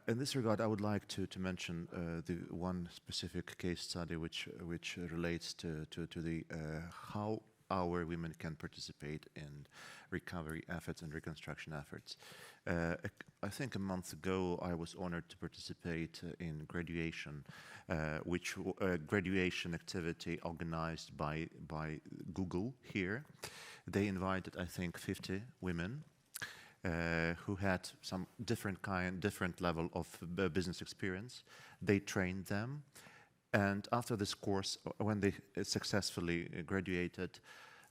In this regard, I would like to mention the one specific case study which relates to the how our women can participate in recovery efforts and reconstruction efforts. I think a month ago I was honored to participate in graduation, which graduation activity organized by Google here. They invited, I think, 50 women who had some different level of business experience. They trained them, and after this course, when they successfully graduated,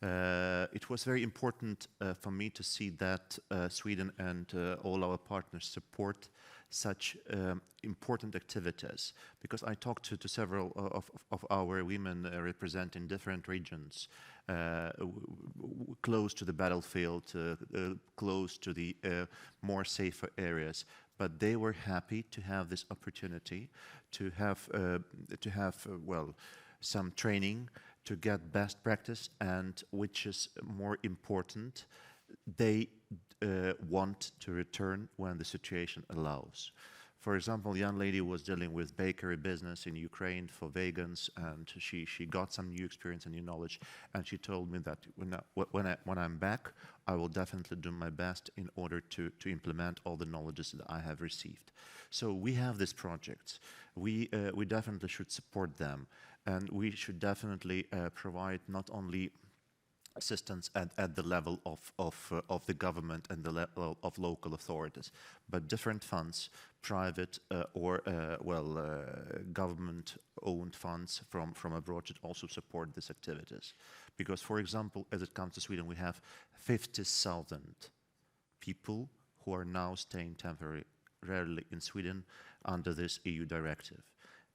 it was very important for me to see that Sweden and all our partners support such important activities, because I talked to several of our women representing different regions, close to the battlefield, close to the more safer areas, but they were happy to have this opportunity to have well, some training, to get best practice, and which is more important, they want to return when the situation allows. For example, a young lady was dealing with bakery business in Ukraine for vegans, and she got some new experience and new knowledge, and she told me that when I'm back, I will definitely do my best in order to implement all the knowledges that I have received. So we have these projects. We definitely should support them, and we should definitely provide not only assistance at the level of the government and the level of local authorities, but different funds, private or government-owned funds from abroad should also support these activities. Because, for example, as it comes to Sweden, we have 50,000 people who are now staying temporarily in Sweden under this EU directive.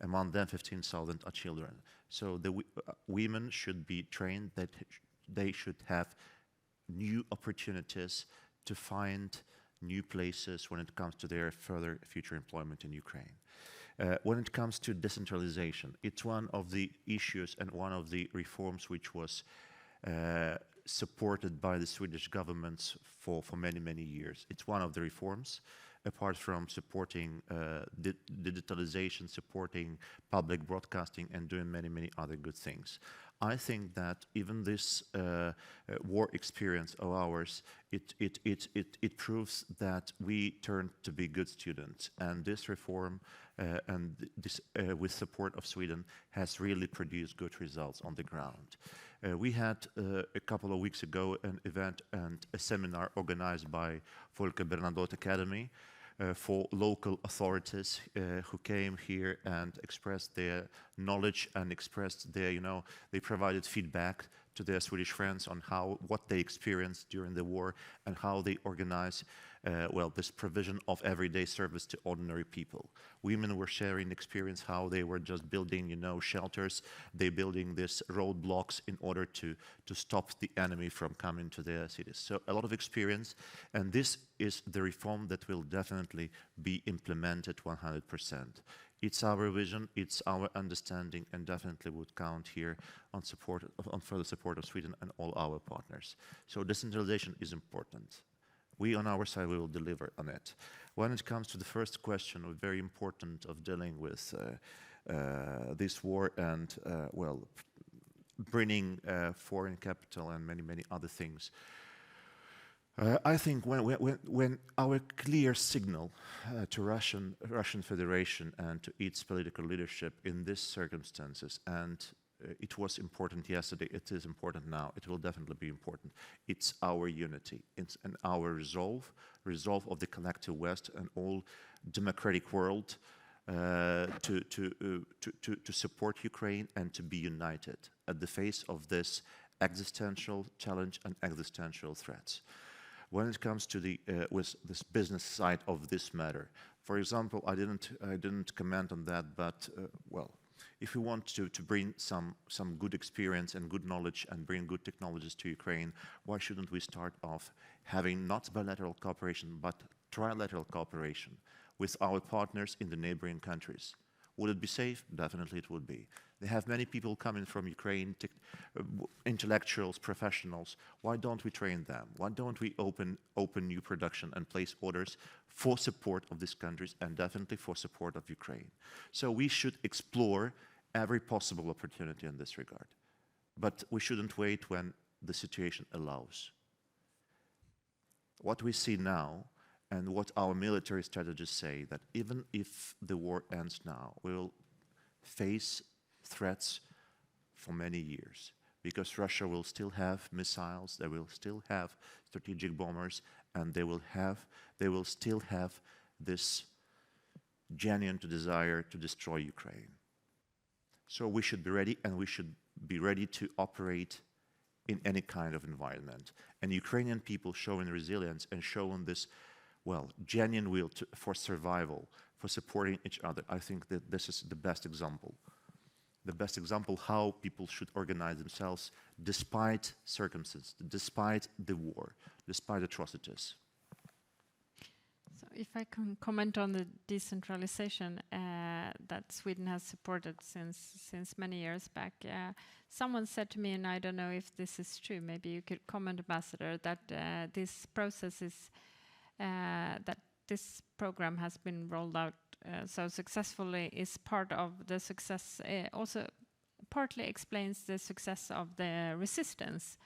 Among them, 15,000 are children. So the women should be trained that they should have new opportunities to find new places when it comes to their further future employment in Ukraine. When it comes to decentralization, it's one of the issues and one of the reforms which was supported by the Swedish governments for many, many years. It's one of the reforms, apart from supporting digitalization, supporting public broadcasting, and doing many, many other good things. I think that even this war experience of ours, it proves that we turned to be good students, and this reform and this with support of Sweden has really produced good results on the ground. We had a couple of weeks ago an event and a seminar organized by Folke Bernadotte Academy for local authorities who came here and expressed their knowledge and expressed their, they provided feedback to their Swedish friends on what they experienced during the war and how they organize, this provision of everyday service to ordinary people. Women were sharing experience how they were just building, shelters. They building these roadblocks in order to stop the enemy from coming to their cities. So a lot of experience, and this is the reform that will definitely be implemented 100%. It's our vision, it's our understanding, and definitely would count here on further support of Sweden and all our partners. So decentralization is important. We, on our side, we will deliver on it. When it comes to the first question, very important of dealing with this war and, bringing foreign capital and many, many other things, I think when our clear signal to Russian Federation and to its political leadership in these circumstances, and it was important yesterday, it is important now, it will definitely be important. It's our unity, it's our resolve of the collective West and all democratic world to support Ukraine and to be united at the face of this existential challenge and existential threats. When it comes to with this business side of this matter, for example, I didn't comment on that, but if we want to bring some good experience and good knowledge and bring good technologies to Ukraine, why shouldn't we start off having not bilateral cooperation but trilateral cooperation with our partners in the neighboring countries? Would it be safe? Definitely it would be. They have many people coming from Ukraine, intellectuals, professionals. Why don't we train them? Why don't we open new production and place orders for support of these countries and definitely for support of Ukraine? So we should explore every possible opportunity in this regard. But we shouldn't wait when the situation allows. What we see now, and what our military strategists say, that even if the war ends now, we will face threats for many years, because Russia will still have missiles, they will still have strategic bombers, and they will still have this genuine desire to destroy Ukraine. So we should be ready, and we should be ready to operate in any kind of environment. And Ukrainian people showing resilience and showing this, well, genuine will for survival, for supporting each other. I think that this is the best example. The best example how people should organize themselves despite circumstances, despite the war, despite atrocities. So if I can comment on the decentralization that Sweden has supported since many years back, someone said to me, and I don't know if this is true, maybe you could comment, Ambassador, that this process is, that this program has been rolled out so successfully is part of the success, also partly explains the success of the resistance.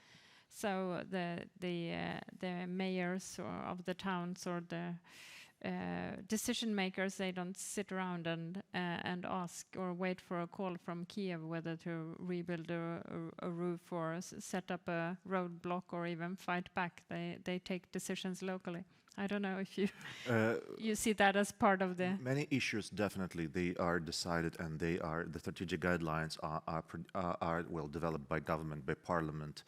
So the mayors of the towns or the decision makers, they don't sit around and ask or wait for a call from Kiev whether to rebuild a roof or set up a roadblock or even fight back. They take decisions locally. I don't know if you you see that as part of the many issues. Definitely, they are decided, and the strategic guidelines are well developed by government, by parliament,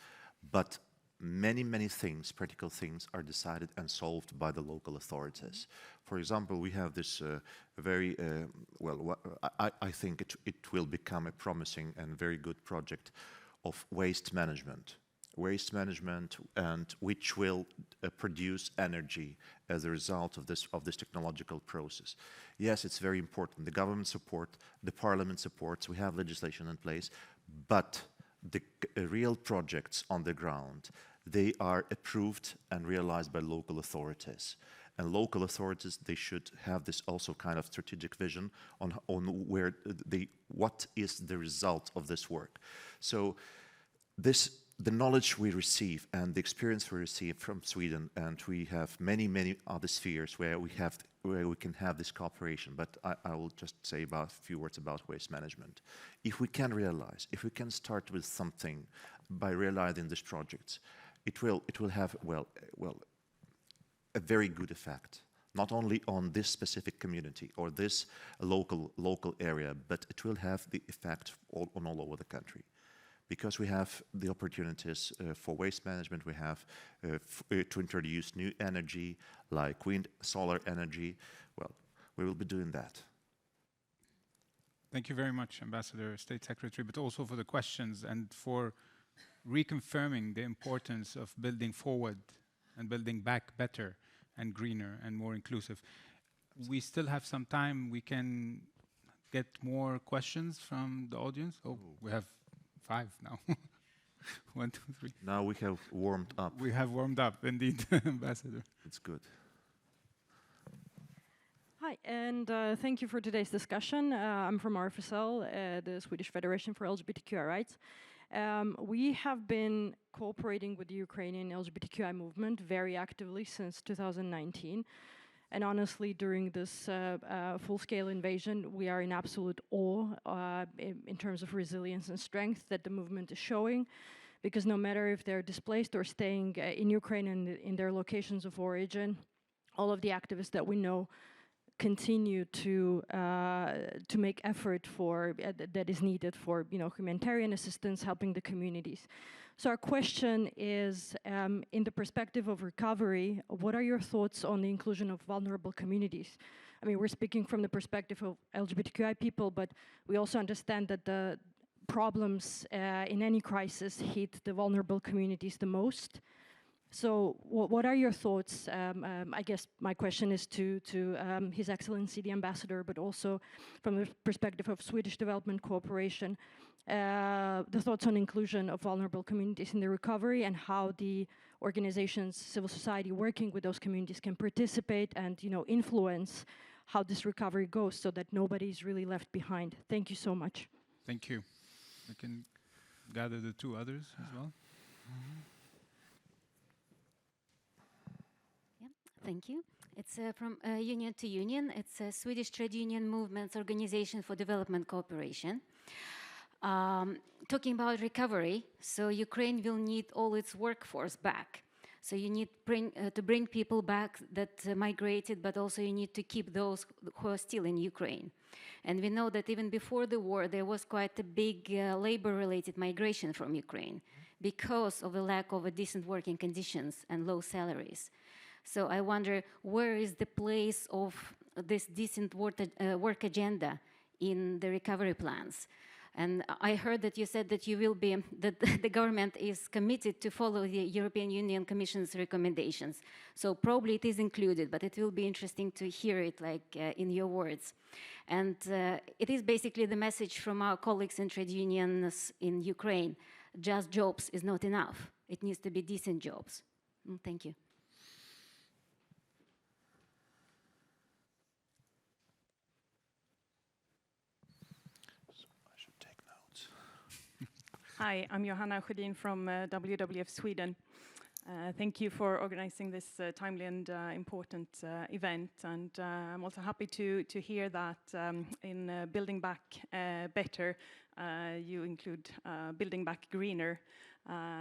but many things, practical things, are decided and solved by the local authorities. For example, we have this very I think it will become a promising and very good project of waste management, and which will produce energy as a result of this technological process. Yes, it's very important. The government support, the parliament supports, we have legislation in place, but the real projects on the ground, they are approved and realized by local authorities. And local authorities, they should have this also kind of strategic vision on where what is the result of this work. So the knowledge we receive and the experience we receive from Sweden, and we have many other spheres where we can have this cooperation. But I will just say a few words about waste management. If we can start with something by realizing these projects, it will have a very good effect, not only on this specific community or this local area, but it will have the effect on all over the country. Because we have the opportunities for waste management, we have to introduce new energy like wind, solar energy. Well, we will be doing that. Thank you very much, Ambassador, State Secretary, but also for the questions and for reconfirming the importance of building forward and building back better and greener and more inclusive. We still have some time. We can get more questions from the audience. Oh, we have 5 now. 1, 2, 3. Now we have warmed up. We have warmed up, indeed, Ambassador. It's good. Hi, and thank you for today's discussion. I'm from RFSL, the Swedish Federation for LGBTQI Rights. We have been cooperating with the Ukrainian LGBTQI movement very actively since 2019. And honestly, during this full-scale invasion, we are in absolute awe in terms of resilience and strength that the movement is showing. Because no matter if they're displaced or staying in Ukraine and in their locations of origin, all of the activists that we know continue to make effort for that is needed for humanitarian assistance, helping the communities. So our question is, in the perspective of recovery, what are your thoughts on the inclusion of vulnerable communities? I mean, we're speaking from the perspective of LGBTQI people, but we also understand that the problems in any crisis hit the vulnerable communities the most. So what are your thoughts? I guess my question is to His Excellency the Ambassador, but also from the perspective of Swedish Development Cooperation, the thoughts on inclusion of vulnerable communities in the recovery and how the organizations, civil society working with those communities can participate and influence how this recovery goes so that nobody is really left behind. Thank you so much. Thank you. I can gather the 2 others as well. Yeah, thank you. It's from Union to Union. It's a Swedish Trade Union Movements Organization for Development Cooperation. Talking about recovery, so Ukraine will need all its workforce back. So you need to bring people back that migrated, but also you need to keep those who are still in Ukraine. And we know that even before the war, there was quite a big labor-related migration from Ukraine because of the lack of decent working conditions and low salaries. So I wonder, where is the place of this decent work agenda in the recovery plans? And I heard that you said that that the government is committed to follow the European Union Commission's recommendations. So probably it is included, but it will be interesting to hear it in your words. And it is basically the message from our colleagues in trade unions in Ukraine. Just jobs is not enough. It needs to be decent jobs. Thank you. Hi, I'm Johanna Sjödin from WWF Sweden. Thank you for organizing this timely and important event. And I'm also happy to hear that in Building Back Better, you include Building Back Greener.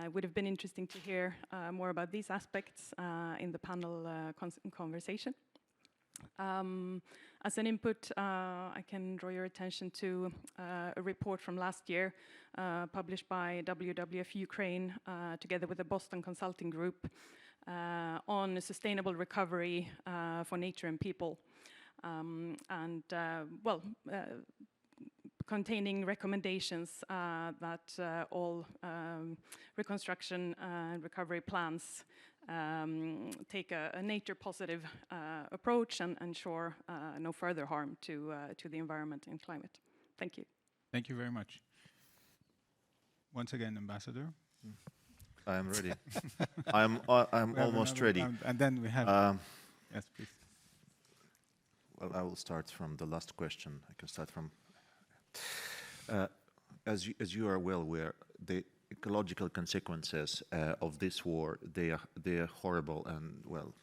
It would have been interesting to hear more about these aspects in the panel conversation. As an input, I can draw your attention to a report from last year published by WWF Ukraine together with the Boston Consulting Group on sustainable recovery for nature and people. Containing recommendations that all reconstruction and recovery plans take a nature-positive approach and ensure no further harm to the environment and climate. Thank you. Thank you very much. Once again, Ambassador. I am ready. I'm almost ready. And then we have... yes, please. Well, I will start from the last question. I can start from... as you are well aware, the ecological consequences of this war, they are horrible, and well,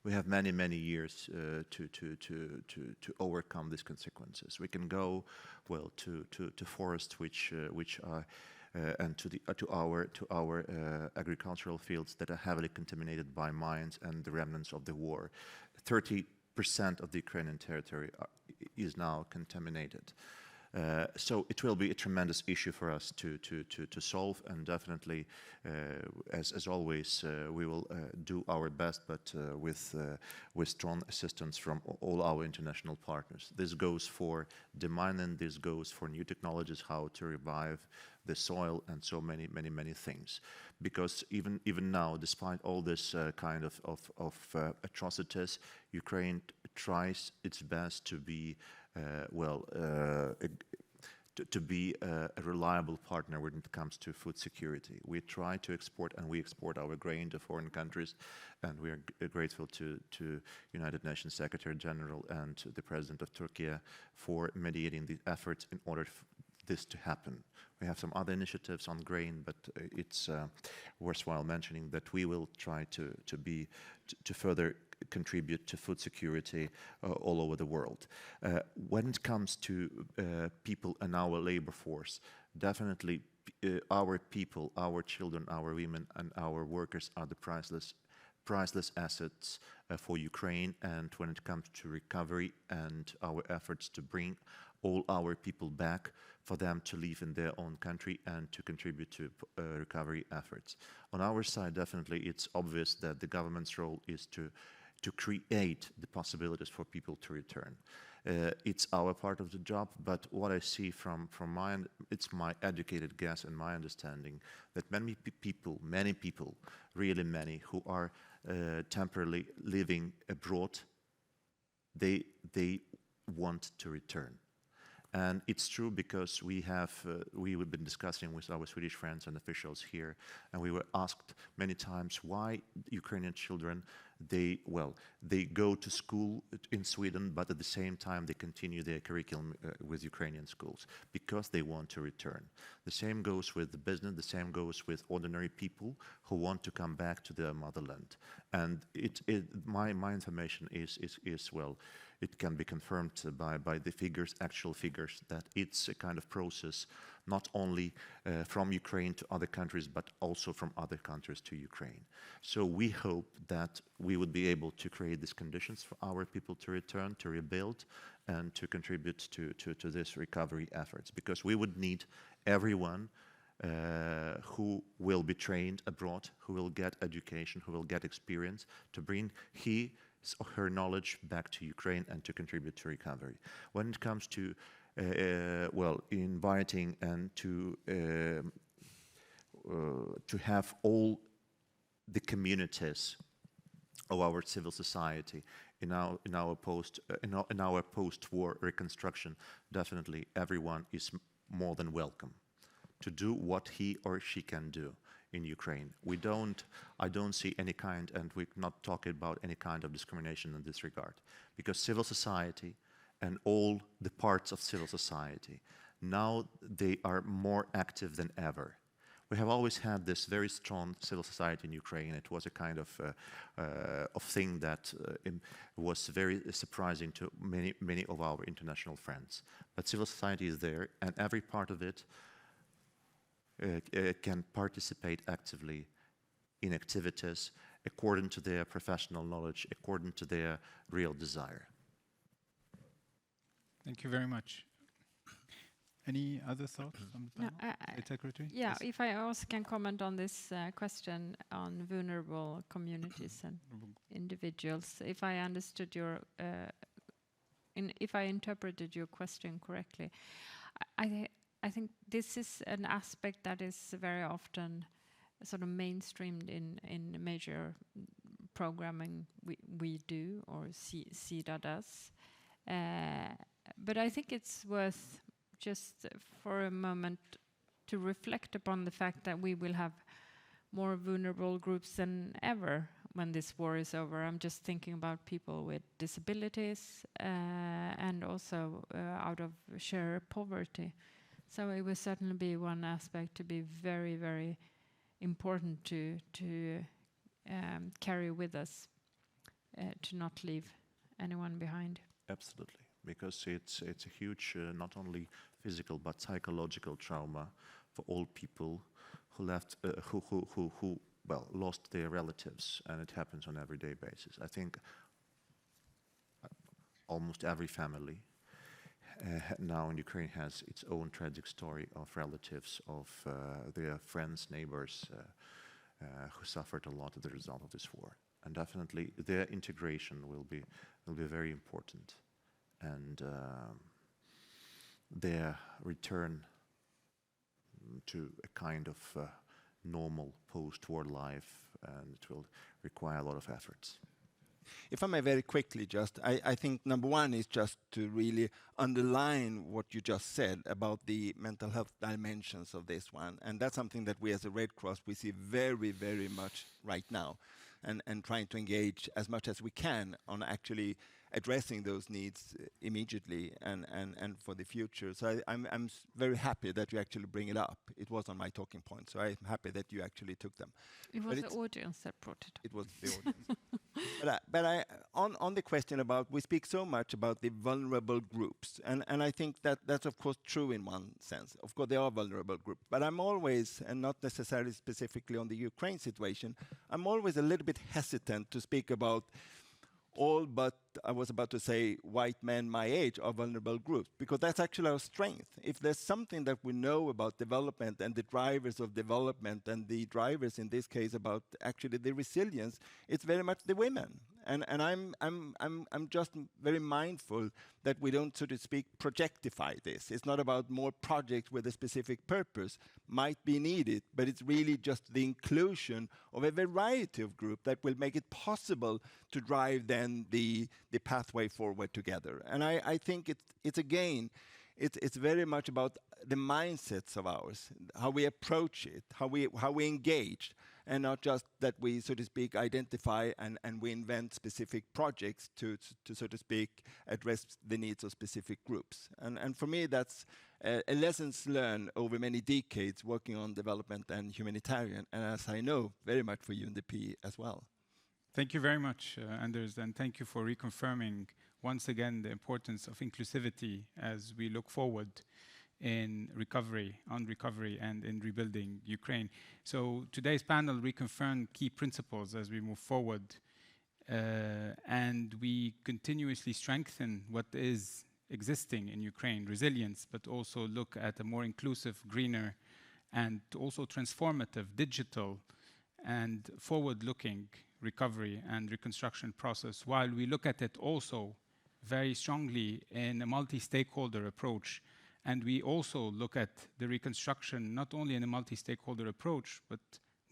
we have many years to overcome these consequences. We can go well to forests which are and to our agricultural fields that are heavily contaminated by mines and the remnants of the war. 30% of the Ukrainian territory is now contaminated. So it will be a tremendous issue for us to solve, and definitely, as always, we will do our best, but with strong assistance from all our international partners. This goes for demining, this goes for new technologies, how to revive the soil, and so many things. Because even now, despite all this kind of atrocities, Ukraine tries its best to be to be a reliable partner when it comes to food security. We try to export, and we export our grain to foreign countries, and we are grateful to United Nations Secretary General and to the President of Turkey for mediating the efforts in order for this to happen. We have some other initiatives on grain, but it's worthwhile mentioning that we will try to further contribute to food security all over the world. When it comes to people and our labor force, definitely our people, our children, our women, and our workers are the priceless assets for Ukraine. And when it comes to recovery and our efforts to bring all our people back, for them to live in their own country and to contribute to recovery efforts. On our side, definitely, it's obvious that the government's role is to create the possibilities for people to return. It's our part of the job, but what I see from it's my educated guess and my understanding that many people, really many, who are temporarily living abroad, they want to return. And it's true because we've been discussing with our Swedish friends and officials here, and we were asked many times why Ukrainian children, they go to school in Sweden, but at the same time they continue their curriculum with Ukrainian schools because they want to return. The same goes with the business, the same goes with ordinary people who want to come back to their motherland. And my information is it can be confirmed by the figures, actual figures, that it's a kind of process not only from Ukraine to other countries, but also from other countries to Ukraine. So we hope that we would be able to create these conditions for our people to return, to rebuild, and to contribute to this recovery efforts, because we would need everyone who will be trained abroad, who will get education, who will get experience, to bring his or her knowledge back to Ukraine and to contribute to recovery. When it comes to inviting and to have all the communities of our civil society in our post-war reconstruction, definitely everyone is more than welcome to do what he or she can do in Ukraine. I don't see any kind, and we're not talking about any kind of discrimination in this regard, because civil society and all the parts of civil society, now they are more active than ever. We have always had this very strong civil society in Ukraine. It was a kind of thing that was very surprising to many of our international friends. But civil society is there, and every part of it can participate actively in activities according to their professional knowledge, according to their real desire. Thank you very much. Any other thoughts on the panel? Secretary? Yeah, Yes. if I also can comment on this question on vulnerable communities and individuals. If I understood if I interpreted your question correctly, I think this is an aspect that is very often sort of mainstreamed in major programming we do or CEDA does. But I think it's worth just for a moment to reflect upon the fact that we will have more vulnerable groups than ever when this war is over. I'm just thinking about people with disabilities and also out of sheer poverty. So it will certainly be one aspect to be very, very important to carry with us, to not leave anyone behind. Absolutely, because it's a huge, not only physical but psychological trauma for all people who lost their relatives, and it happens on an everyday basis. I think almost every family now in Ukraine has its own tragic story of relatives, of their friends, neighbors who suffered a lot as a result of this war. And definitely their integration will be very important, and their return to a kind of normal post-war life, and it will require a lot of efforts. If I may very quickly just, I think number one is just to really underline what you just said about the mental health dimensions of this one. And that's something that we as a Red Cross, we see very, very much right now, and trying to engage as much as we can on actually addressing those needs immediately and for the future. So I'm very happy that you actually bring it up. It was on my talking point, so I'm happy that you actually took them. It was the audience that brought it up. It was the audience. But on the question about, we speak so much about the vulnerable groups, and I think that's of course true in one sense. Of course, there are vulnerable groups, but I'm always, and not necessarily specifically on the Ukraine situation, I'm always a little bit hesitant to speak about all but, I was about to say, white men my age are vulnerable groups, because that's actually our strength. If there's something that we know about development and the drivers of development, and the drivers in this case about actually the resilience, it's very much the women. And I'm just very mindful that we don't, so to speak, projectify this. It's not about more projects with a specific purpose might be needed, but it's really just the inclusion of a variety of groups that will make it possible to drive then the pathway forward together. And I think it's again, it's very much about the mindsets of ours, how we approach it, how we engage, and not just that we, so to speak, identify and we invent specific projects to so to speak, address the needs of specific groups. And for me, that's a lessons learned over many decades working on development and humanitarian, and as I know, very much for UNDP as well. Thank you very much, Anders, and thank you for reconfirming once again the importance of inclusivity as we look forward in recovery, on recovery, and in rebuilding Ukraine. So today's panel reconfirmed key principles as we move forward, and we continuously strengthen what is existing in Ukraine, resilience, but also look at a more inclusive, greener, and also transformative, digital, and forward-looking recovery and reconstruction process, while we look at it also very strongly in a multi-stakeholder approach. And we also look at the reconstruction not only in a multi-stakeholder approach, but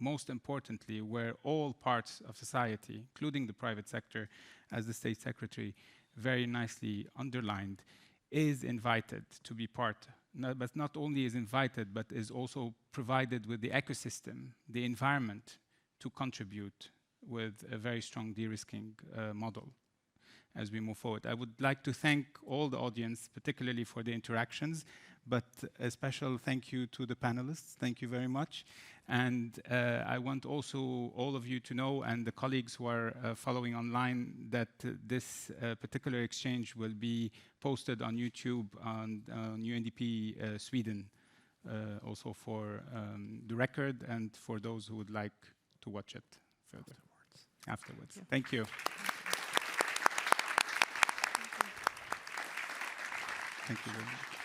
most importantly, where all parts of society, including the private sector, as the State Secretary very nicely underlined, is invited to be part. But not only is invited, but is also provided with the ecosystem, the environment to contribute with a very strong de-risking model as we move forward. I would like to thank all the audience, particularly for the interactions, but a special thank you to the panelists. Thank you very much. And I want also all of you to know, and the colleagues who are following online, that this particular exchange will be posted on YouTube on UNDP Sweden, also for the record and for those who would like to watch it further. Afterwards. Thank you. Thank you very much.